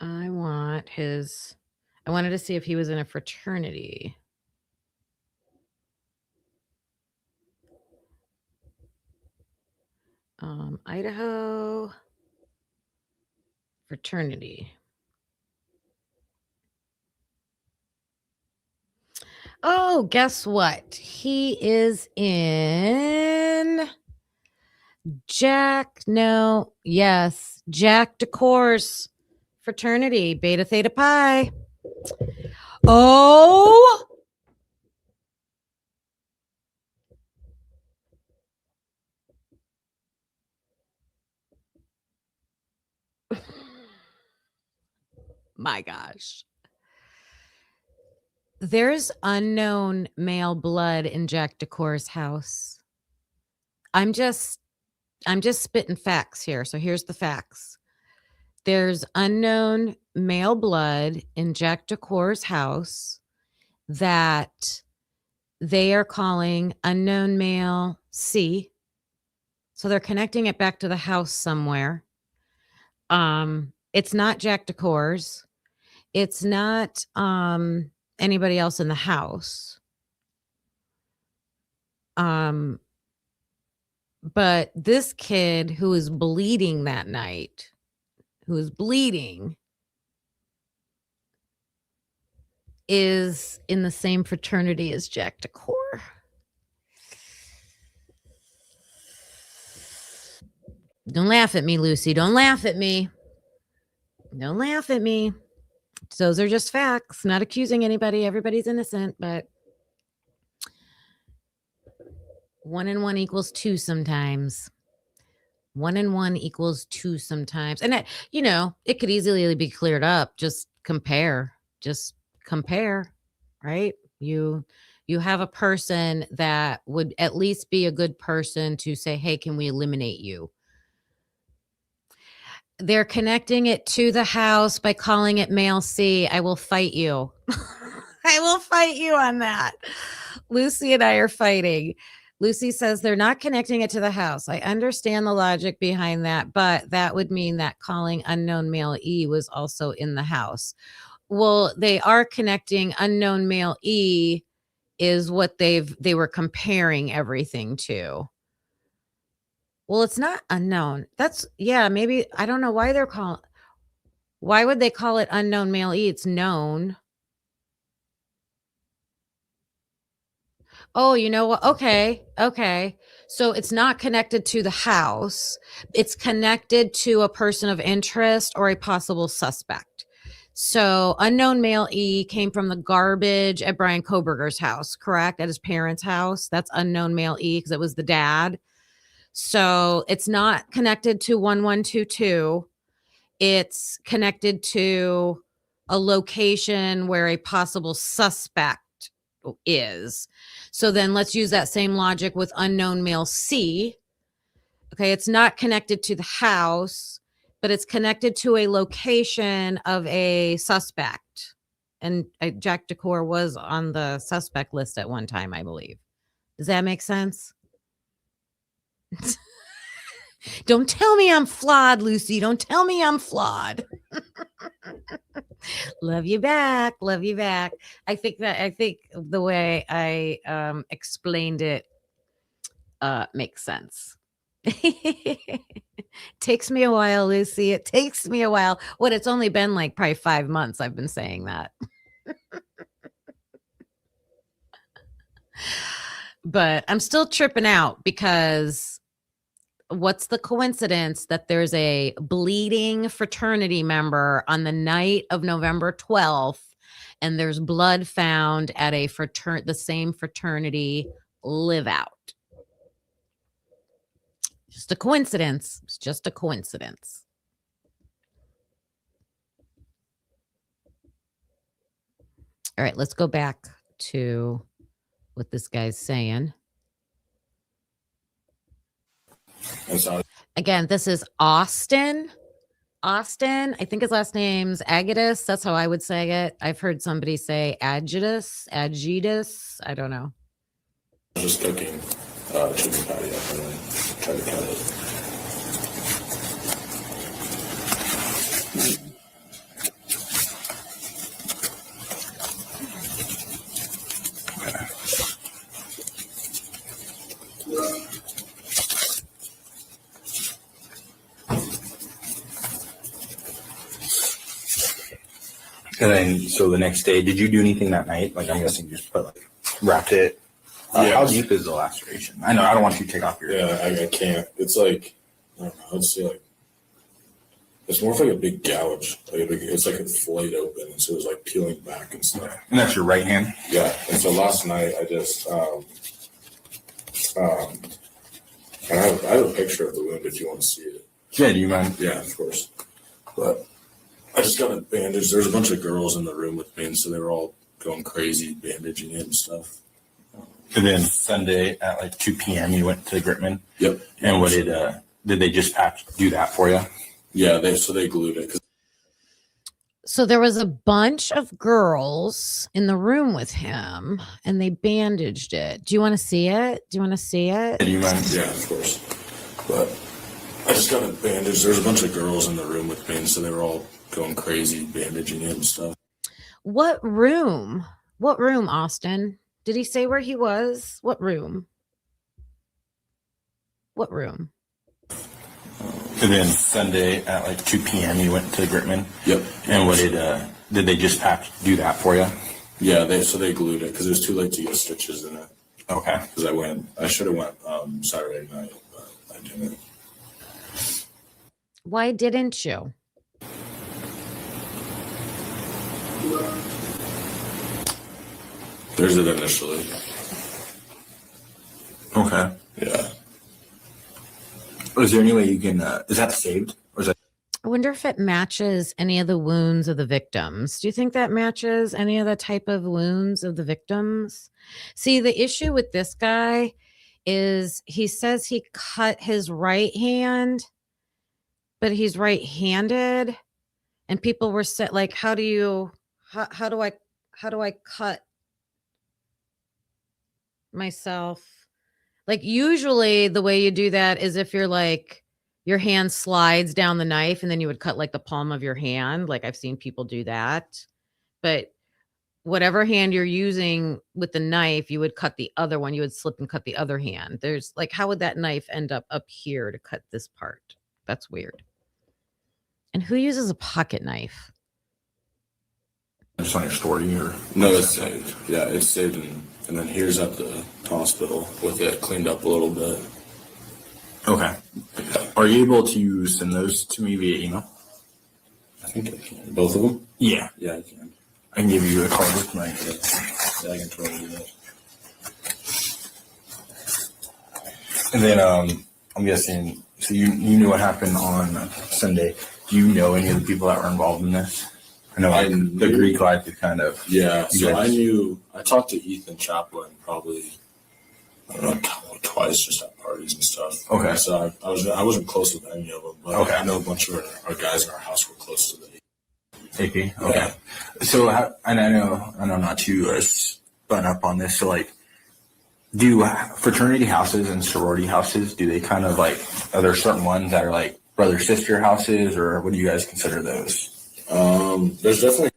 I wanted to see if he was in a fraternity. Idaho fraternity. Oh, guess what? He is in Jack DeCour's fraternity, Beta Theta Pi. Oh, my gosh. There's unknown male blood in Jack DeCour's house. I'm just spitting facts here. So here's the facts. There's unknown male blood in Jack DeCour's house that they are calling unknown male C. So they're connecting it back to the house somewhere. It's not Jack DeCour's. It's not anybody else in the house. But this kid who was bleeding that night, is in the same fraternity as Jack DeCour. Don't laugh at me, Lucy. Don't laugh at me. Don't laugh at me. Those are just facts, not accusing anybody. Everybody's innocent, but 1 and 1 equals 2 sometimes. 1 and 1 equals 2 sometimes. And, it could easily be cleared up. Just compare, right? You have a person that would at least be a good person to say, hey, can we eliminate you? They're connecting it to the house by calling it male C. I will fight you. I will fight you on that. Lucy and I are fighting. Lucy says they're not connecting it to the house. I understand the logic behind that, but that would mean that calling unknown male E was also in the house. Well, they are connecting unknown male E is what they were comparing everything to. Well, it's not unknown. Maybe I don't know why why would they call it unknown male E? It's known. Oh, you know what? Okay. So it's not connected to the house. It's connected to a person of interest or a possible suspect. So unknown male E came from the garbage at Brian Koberger's house, correct? At his parents' house. That's unknown male E because it was the dad. So it's not connected to 1122. It's connected to a location where a possible suspect is. So then let's use that same logic with unknown male C. Okay, it's not connected to the house, but it's connected to a location of a suspect. And Jack DeCour was on the suspect list at one time, I believe. Does that make sense? Don't tell me I'm flawed, Lucy. Don't tell me I'm flawed. Love you back. I think the way I explained it makes sense. Takes me a while, Lucy. It takes me a while. It's only been like probably 5 months I've been saying that. But I'm still tripping out because what's the coincidence that there's a bleeding fraternity member on the night of November 12th and there's blood found at the same fraternity live out? Just a coincidence. It's just a coincidence. All right, let's go back to what this guy's saying. Again, this is Austin. I think his last name's Agitus. That's how I would say it. I've heard somebody say Agitus. I don't know. Just cooking, chicken patty up and then try to cut it. And then, so the next day, did you do anything that night? Like, I'm guessing you just wrapped it. Yeah. How deep is the laceration? I know, I don't want you to take off your. Yeah, I can't. It's like, I don't know, I'd say like, it's more of like a big gouge. It's like a flayed open, and so it was like peeling back and stuff. And that's your right hand? Yeah, and so last night I just, and I have a picture of the wound if you want to see it. Yeah, do you mind? Yeah, of course. But I just got a bandage. There's a bunch of girls in the room with me, and so they were all going crazy, bandaging it and stuff. And then Sunday at like 2 p.m. you went to Gritman? Yep. And what did they just do that for you? Yeah, they glued it. So there was a bunch of girls in the room with him, and they bandaged it. Do you want to see it? Do you want to see it? Do you mind? Yeah, of course. But I just got a bandage. There's a bunch of girls in the room with me, and so they were all going crazy, bandaging it and stuff. What room? What room, Austin? Did he say where he was? What room? What room? And then Sunday at like 2 p.m. you went to Gritman? Yep. And what did they just do that for you? Yeah, they glued it because it was too late to get stitches in it. Okay. Because I should have went Saturday night, but I didn't. Why didn't you? There's it initially. Okay. Yeah. Is there any way you can, is that saved? Or is that? I wonder if it matches any of the wounds of the victims. Do you think that matches any of the type of wounds of the victims? See, the issue with this guy is he says he cut his right hand, but he's right-handed. And people were set like, how do I cut myself? Like, usually the way you do that is if you're like, your hand slides down the knife and then you would cut like the palm of your hand. Like, I've seen people do that. But whatever hand you're using with the knife, you would cut the other one. You would slip and cut the other hand. There's like, how would that knife end up here to cut this part? That's weird. And who uses a pocket knife? Just on your story or? No, it's saved. Yeah, it's saved, and then here's at the hospital with it cleaned up a little bit. Okay. Are you able to send those to me via email? I think I can. Both of them? Yeah. Yeah, I can. I can give you a card with my. Yeah, I can totally do that. And then I'm guessing, so you knew what happened on Sunday. Do you know any of the people that were involved in this? I know the Greek life is kind of. Yeah, so I talked to Ethan Chaplin probably, I don't know, twice just at parties and stuff. Okay. So I wasn't close with any of them, but okay. I know a bunch of our guys in our house were close to the AP. Okay. Yeah. So, and I know not to spun up on this. So, like, do fraternity houses and sorority houses, do they kind of like, are there certain ones that are like brother sister houses, or what do you guys consider those? There's definitely.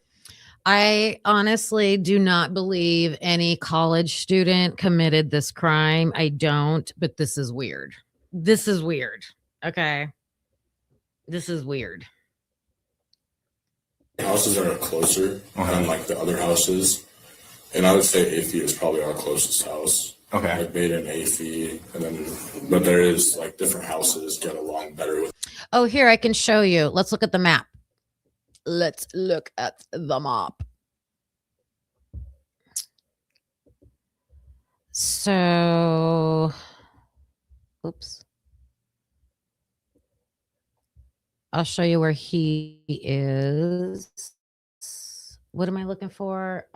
I honestly do not believe any college student committed this crime. I don't, but this is weird. This is weird. Okay. This is weird. Houses that are closer than like the other houses. And I would say AFI is probably our closest house. Okay. Like Beta and AFI. And then, but there is like different houses get along better with. Oh, here, I can show you. Let's look at the map. Let's look at the map. So, oops. I'll show you where he is. What am I looking for?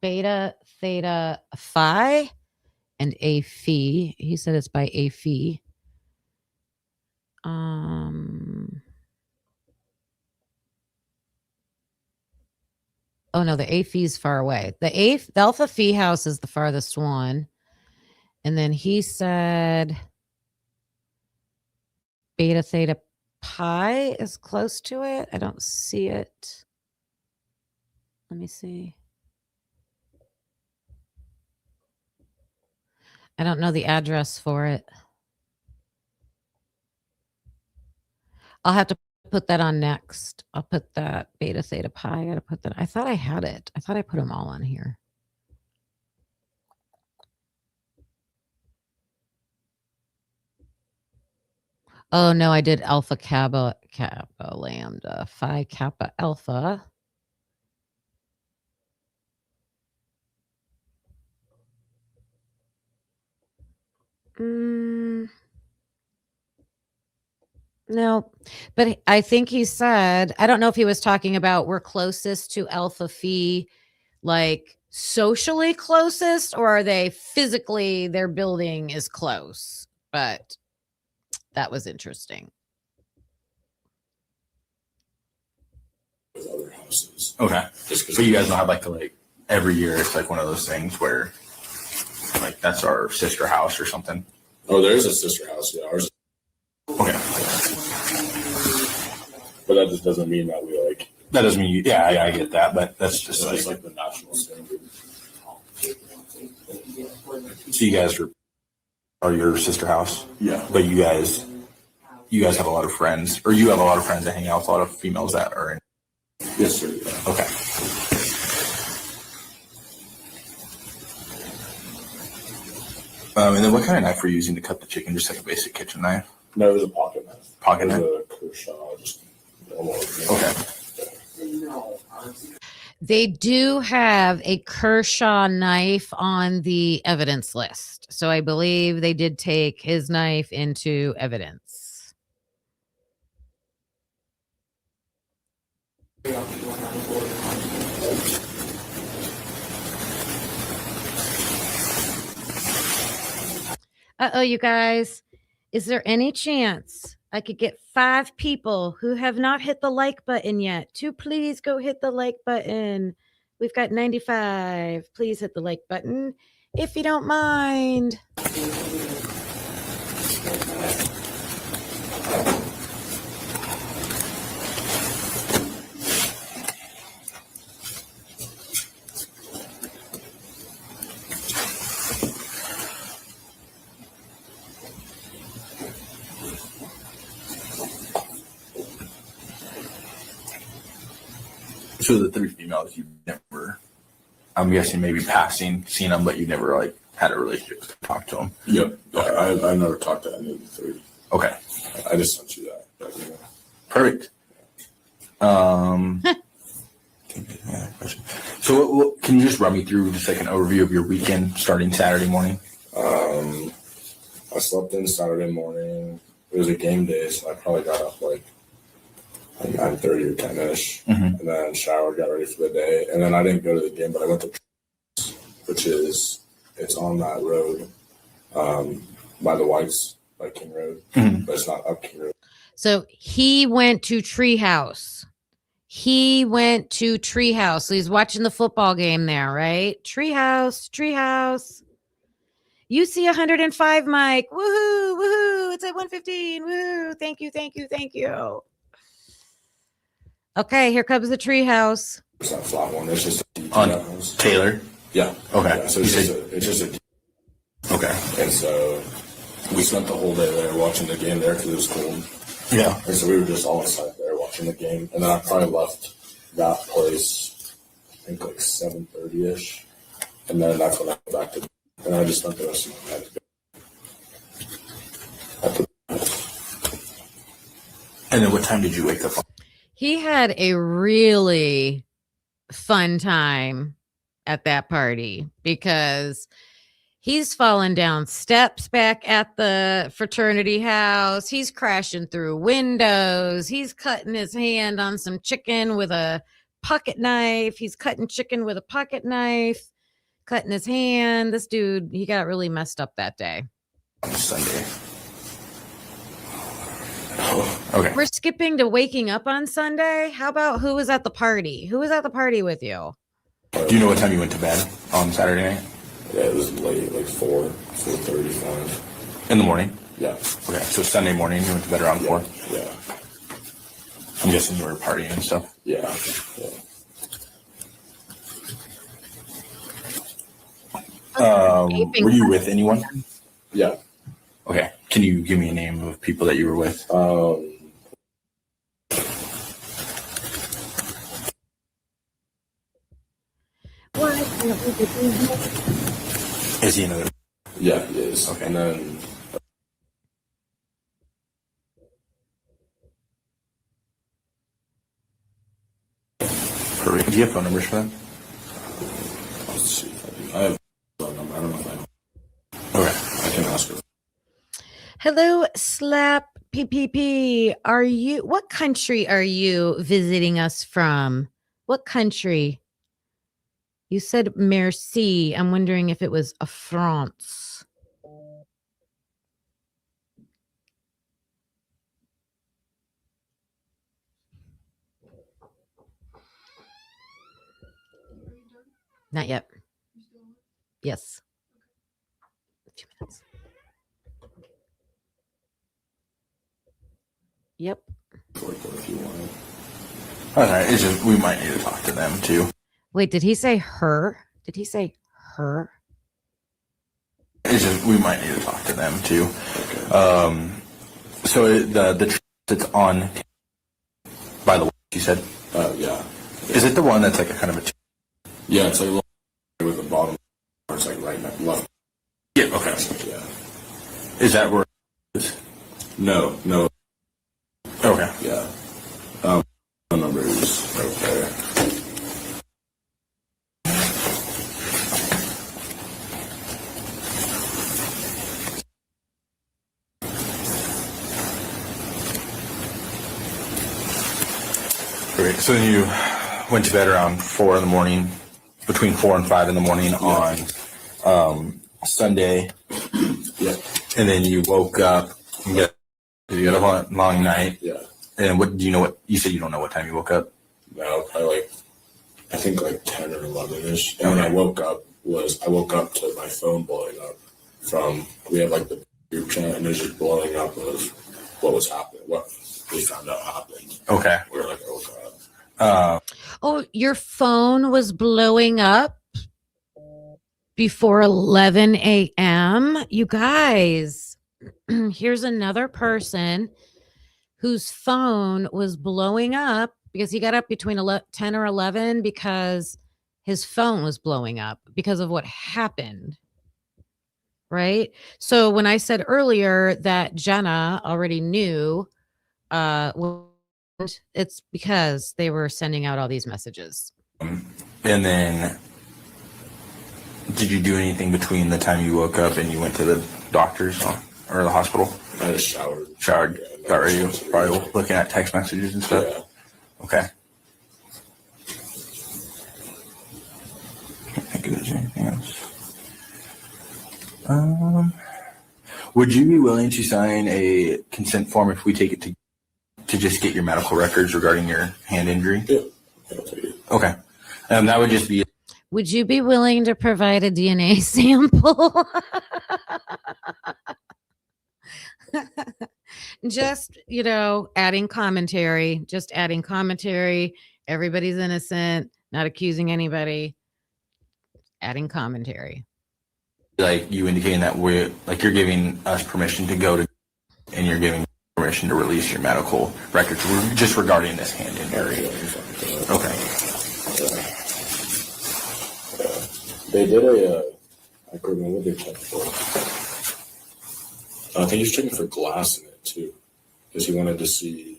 Beta, Theta, Phi, and A Phi. He said it's by A Phi. Oh no, the A Phi is far away. The Alpha Phi house is the farthest one. And then he said beta theta pi is close to it. I don't see it. Let me see. I don't know the address for it. I'll have to put that on next. I'll put that beta theta pi. I got to put that. I thought I had it. I thought I put them all on here. Oh, no, I did alpha kappa lambda phi kappa alpha. No, but I think he said, I don't know if he was talking about we're closest to alpha phi, like socially closest, or are they physically, their building is close, but that was interesting. With other houses. Okay. Just 'cause So you guys don't have like every year it's like one of those things where like that's our sister house or something. Oh, there is a sister house. Yeah, ours. Okay. But that just doesn't mean that we like. That doesn't mean I get that, but that's just like the national standard. So you guys are your sister house? Yeah. But you guys have a lot of friends, or you have a lot of friends that hang out with a lot of females that are in. Yes, sir. Yeah. Okay. And then what kind of knife were you using to cut the chicken? Just like a basic kitchen knife? No, it was a pocket knife. Pocket knife? It was a Kershaw, just normal. Okay. They do have a Kershaw knife on the evidence list. So I believe they did take his knife into evidence. Uh-oh, you guys. Is there any chance I could get 5 people who have not hit the like button yet to please go hit the like button? We've got 95. Please hit the like button if you don't mind. So the 3 females you've never, I'm guessing maybe seen them, but you never like had a relationship to talk to them. Yep. I never talked to any of the 3. Okay. I just sent you that. But, yeah. Perfect. So can you just run me through just like an overview of your weekend starting Saturday morning? I slept in Saturday morning. It was a game day, so I probably got up like 9:30 or 10ish, and then showered, got ready for the day, and then I didn't go to the game, but I went to Treehouse, which it's on that road by the Whites, by King Road, but it's not up King Road. So he went to Treehouse. So he's watching the football game there, right? Treehouse. UC 105, Mike. Woohoo, woohoo. It's at 115. Woo. Thank you. Okay, here comes the Treehouse. It's not a flat one. It's just a on house. Taylor. Yeah. Okay. Yeah, so it's just a. Okay. And so we spent the whole day there watching the game there because it was cold. Yeah. And so we were just all inside there watching the game, and then I probably left that place, I think like 7:30ish, and then that's when I went back to, and I just spent the rest of my night. And then what time did you wake up? He had a really fun time at that party because he's falling down steps back at the fraternity house. He's crashing through windows. He's cutting his hand on some chicken with a pocket knife. He's cutting chicken with a pocket knife, cutting his hand. This dude, he got really messed up that day. On Sunday. Okay. We're skipping to waking up on Sunday. How about who was at the party? Who was at the party with you? Do you know what time you went to bed on Saturday night? Yeah, it was late, like 4. 4:35. In the morning? Yeah. Okay, so Sunday morning you went to bed around 4? Yeah. I'm guessing you were partying and stuff? Yeah. Were you with anyone? Yeah. Okay, can you give me a name of people that you were with? Is he another? Yeah, he is. Okay. And then Do you have phone numbers for them? let's see if I do. I have a phone number. I don't know if I know. Okay. I can ask her. Hello, Slap PPP. What country are you visiting us from? What country? You said merci. I'm wondering if it was a France. Not yet. Yes. A few minutes. Yep. If you want it. All right, it's just we might need to talk to them too. Wait, did he say her? Did he say her? It's just we might need to talk to them too. So the that's on by the way, you said. Yeah. Is it the one that's like a kind of a? Yeah, it's like with the bottom. It's like right next left. Yeah. Okay. Yeah. Is that where? It is? No. Okay. Yeah. The number is right there. Great. So then you went to bed around 4 in the morning, between 4 and 5 in the morning on Sunday. Yeah. And then you woke up. You had a long night. Yeah. And what do you know? What you said? You don't know what time you woke up. No, probably I think 10 or 11ish. And when I woke up to my phone blowing up from, we have the group chat, and it was just blowing up of what was happening, what we found out happened. Okay. We were like, oh God. Oh, your phone was blowing up before 11 a.m. You guys, here's another person whose phone was blowing up because he got up between 10 or 11 because his phone was blowing up because of what happened. Right? So when I said earlier that Jenna already knew, it's because they were sending out all these messages. And then, did you do anything between the time you woke up and you went to the doctor's or the hospital? I just showered. Yeah, got ready. Probably looking at text messages and stuff. Yeah. Okay. Can't think if there's anything else. Would you be willing to sign a consent form if we take it to just get your medical records regarding your hand injury? Yeah. I'll take it. Okay. That would just be. Would you be willing to provide a DNA sample? Just, adding commentary, Everybody's innocent, not accusing anybody. Adding commentary. Like you indicating that you're giving us permission to go to, and you're giving permission to release your medical records just regarding this hand injury. Okay. They did I couldn't remember what they checked for. I think he's checking for glass in it too, because he wanted to see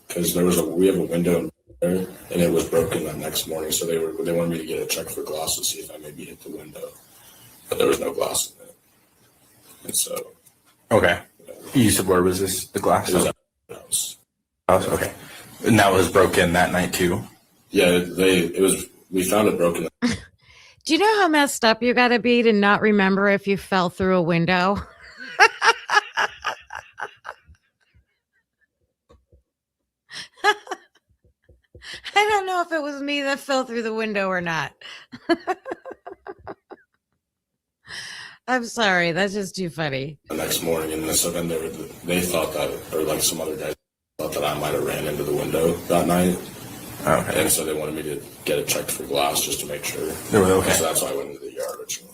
because we have a window there and it was broken the next morning, so they wanted me to get a check for glass to see if I maybe hit the window, but there was no glass in it, and so. Okay. You said where was this? The glass? It was at the house. House. Okay. And that was broken that night too. Yeah, we found it broken. Do you know how messed up you got to be to not remember if you fell through a window? I don't know if it was me that fell through the window or not. I'm sorry. That's just too funny. The next morning, and so then they thought that, or like some other guys thought that I might have ran into the window that night. Okay. And so they wanted me to get it checked for glass just to make sure. Okay. So that's why I went into the yard originally.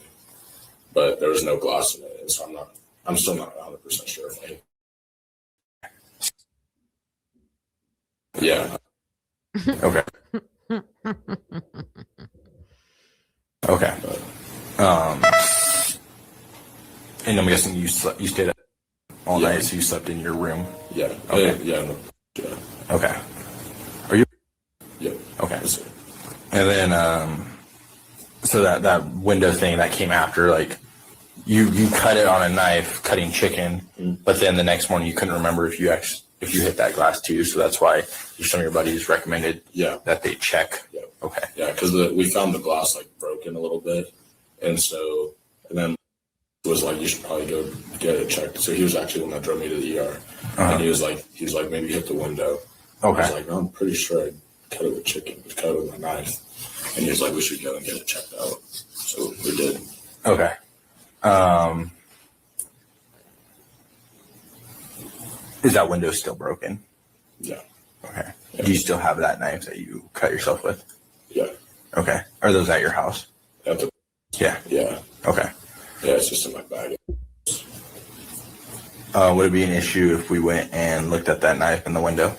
But there was no glass in it, and so I'm still not 100% sure if Yeah. Okay. Okay. And I'm guessing you stayed up all night, so you slept in your room. Yeah. Okay. Yeah. Okay. Are you? Yeah. Okay. And then, so that window thing that came after, like, you cut it on a knife, cutting chicken, but then the next morning you couldn't remember if you hit that glass too. So that's why some of your buddies recommended that they check. Yeah. Okay. Yeah, because we found the glass like broken a little bit, and then it was like, you should probably go get it checked. So he was actually the one that drove me to the ER, and he was like maybe hit the window. Okay. I was like, no, I'm pretty sure I cut it with chicken, cut it with my knife, and he was like, we should go and get it checked out. So we did. Okay. Is that window still broken? Yeah. Okay. Yeah. Do you still have that knife that you cut yourself with? Yeah. Okay. Are those at your house? Yeah. Yeah. Okay. Yeah, it's just in my bag. Would it be an issue if we went and looked at that knife in the window?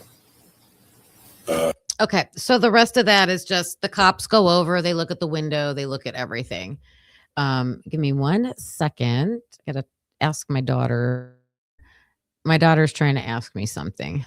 Okay, so the rest of that is just the cops go over, they look at the window, they look at everything. Give me 1 second. I gotta ask my daughter. My daughter's trying to ask me something.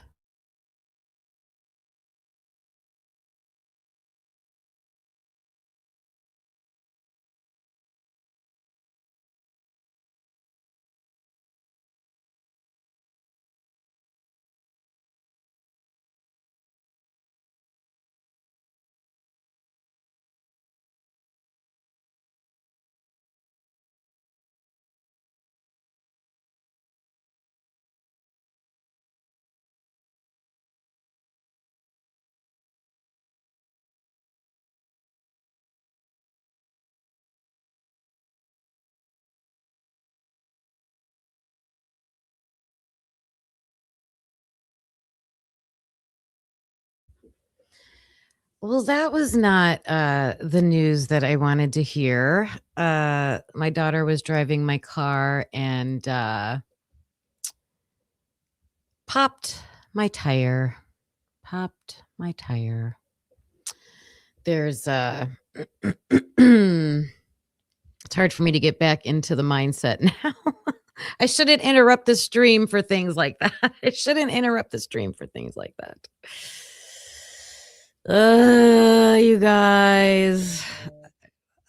Well, that was not the news that I wanted to hear. My daughter was driving my car and popped my tire. There's it's hard for me to get back into the mindset now. I shouldn't interrupt the stream for things like that. I shouldn't interrupt the stream for things like that. You guys.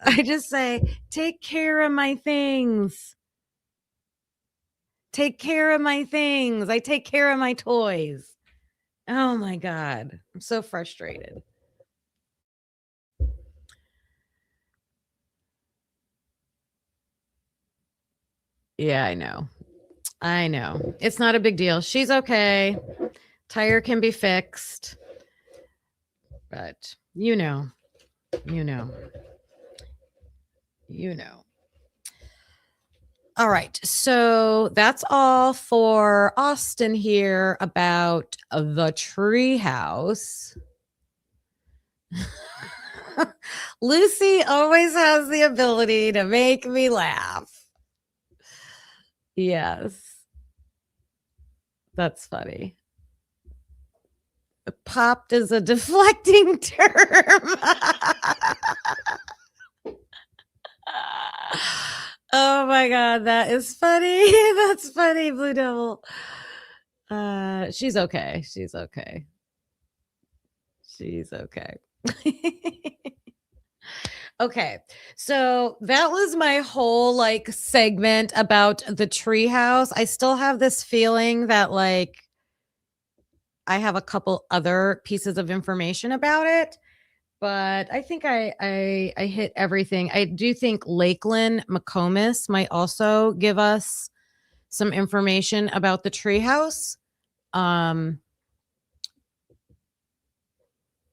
I just say, take care of my things. Take care of my things. I take care of my toys. Oh my God. I'm so frustrated. Yeah, I know. It's not a big deal. She's okay. Tire can be fixed. But you know. All right. So that's all for Austin here about the Treehouse. Lucy always has the ability to make me laugh. Yes. That's funny. Popped is a deflecting term. Oh my God, that is funny. That's funny, Blue Devil. She's okay. Okay, so that was my whole segment about the Treehouse. I still have this feeling that I have a couple other pieces of information about it, but I think I hit everything. I do think Lakeland McComas might also give us some information about the Treehouse.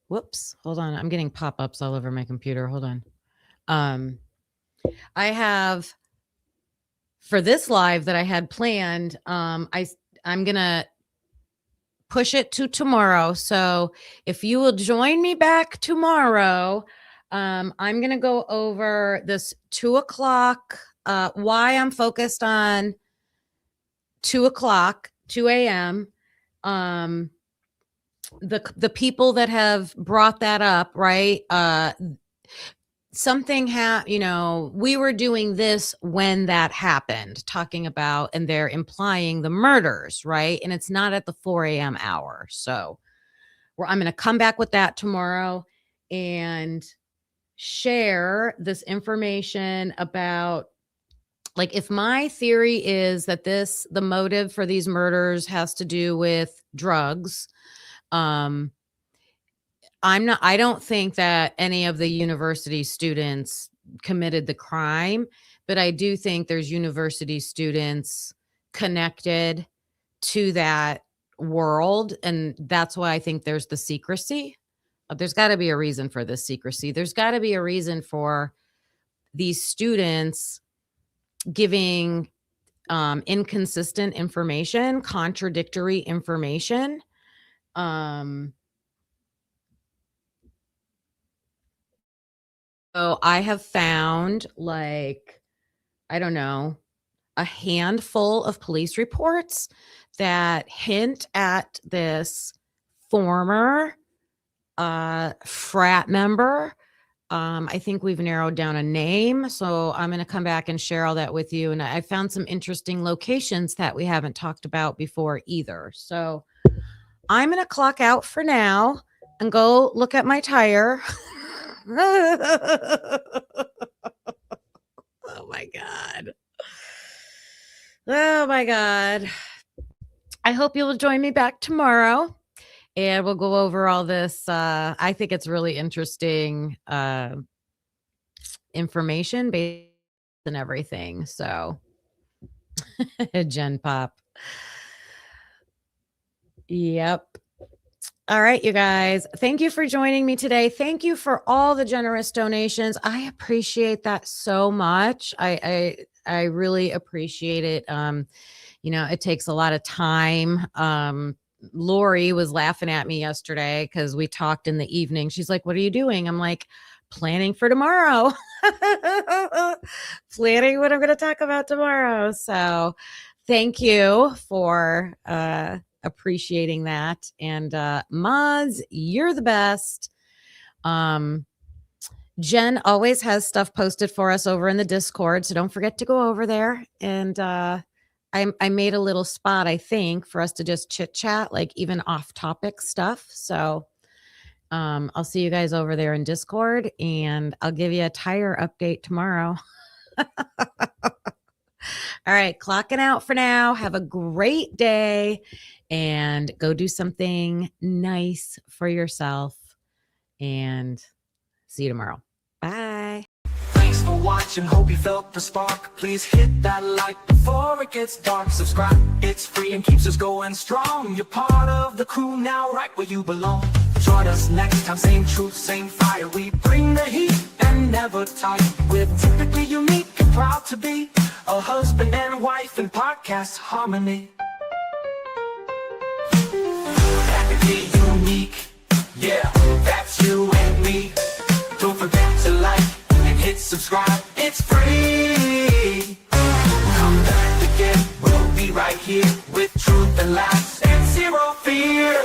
Whoops, hold on. I'm getting pop-ups all over my computer. Hold on. I have for this live that I had planned, I'm going to push it to tomorrow. So if you will join me back tomorrow, I'm going to go over this 2 o'clock, why I'm focused on 2 a.m. The people that have brought that up, right? Something we were doing this when that happened, talking about, and they're implying the murders, right? And it's not at the 4 a.m. hour. So I'm going to come back with that tomorrow and share this information about, like, if my theory is that the motive for these murders has to do with drugs, I don't think that any of the university students committed the crime, but I do think there's university students connected to that world. And that's why I think there's the secrecy. There's got to be a reason for this secrecy. There's got to be a reason for these students giving inconsistent information, contradictory information. So I have found, like, I don't know, a handful of police reports that hint at this former frat member. I think we've narrowed down a name, so I'm going to come back and share all that with you. And I found some interesting locations that we haven't talked about before either. So I'm going to clock out for now and go look at my tire. Oh my God. Oh my God. I hope you'll join me back tomorrow and we'll go over all this. I think it's really interesting information based on everything. So Gen Pop. Yep. All right, you guys. Thank you for joining me today. Thank you for all the generous donations. I appreciate that so much. I really appreciate it. It takes a lot of time. Lori was laughing at me yesterday because we talked in the evening. She's like, "What are you doing?" I'm like, planning for tomorrow. Planning what I'm going to talk about tomorrow. So thank you for appreciating that. And Maz, you're the best. Jen always has stuff posted for us over in the Discord, so don't forget to go over there. And I made a little spot, I think, for us to just chit chat, like even off topic stuff. So I'll see you guys over there in Discord, and I'll give you a tire update tomorrow. All right, clocking out for now. Have a great day and go do something nice for yourself, and see you tomorrow. Bye. Thanks for watching, hope you felt the spark. Please hit that like before it gets dark. Subscribe, it's free and keeps us going strong. You're part of the crew now, right where you belong. Join us next time, same truth, same fire. We bring the heat and never tire. We're typically unique and proud to be a husband and wife in podcast harmony. Practically unique, yeah, that's you and me. Don't forget to like and hit subscribe, it's free. Come back again, we'll be right here with truth and laughs and zero fear.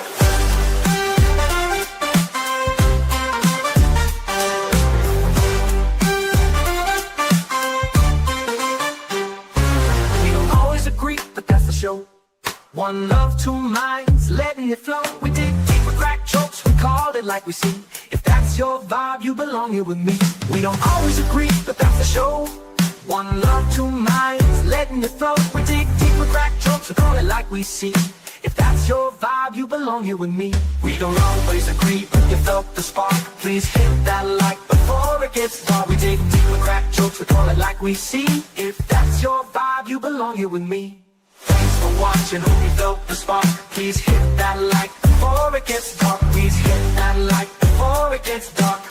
We don't always agree, but that's the show. One love, two minds, letting it flow. We dig deep with crack jokes, we call it like we see. If that's your vibe, you belong here with me. We don't always agree, but that's the show. One love, two minds, letting it flow. We dig deep with crack jokes, we call it like we see. If that's your vibe, you belong here with me. We don't always agree, but you felt the spark. Please hit that like before it gets dark. We dig deep with crack jokes, we call it like we see. If that's your vibe, you belong here with me. Thanks for watching, hope you felt the spark. Please hit that like before it gets dark. Please hit that like before it gets dark.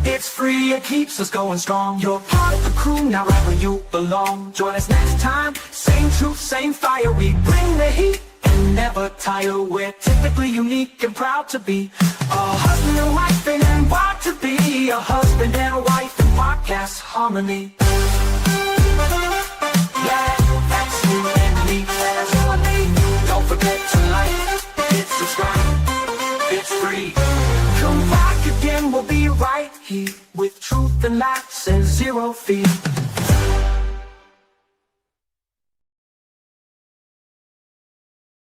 It's free. it keeps us going strong. You're part of the crew, now right where you belong. Join us next time, same truth, same fire. We bring the heat and never tire. We're typically unique and proud to be a husband and wife and proud to be a husband and wife in podcast harmony. Yeah, that's you and me, that's you and me. Don't forget to like, hit subscribe, it's free. Come back again, we'll be right here with truth and laughs and zero fear.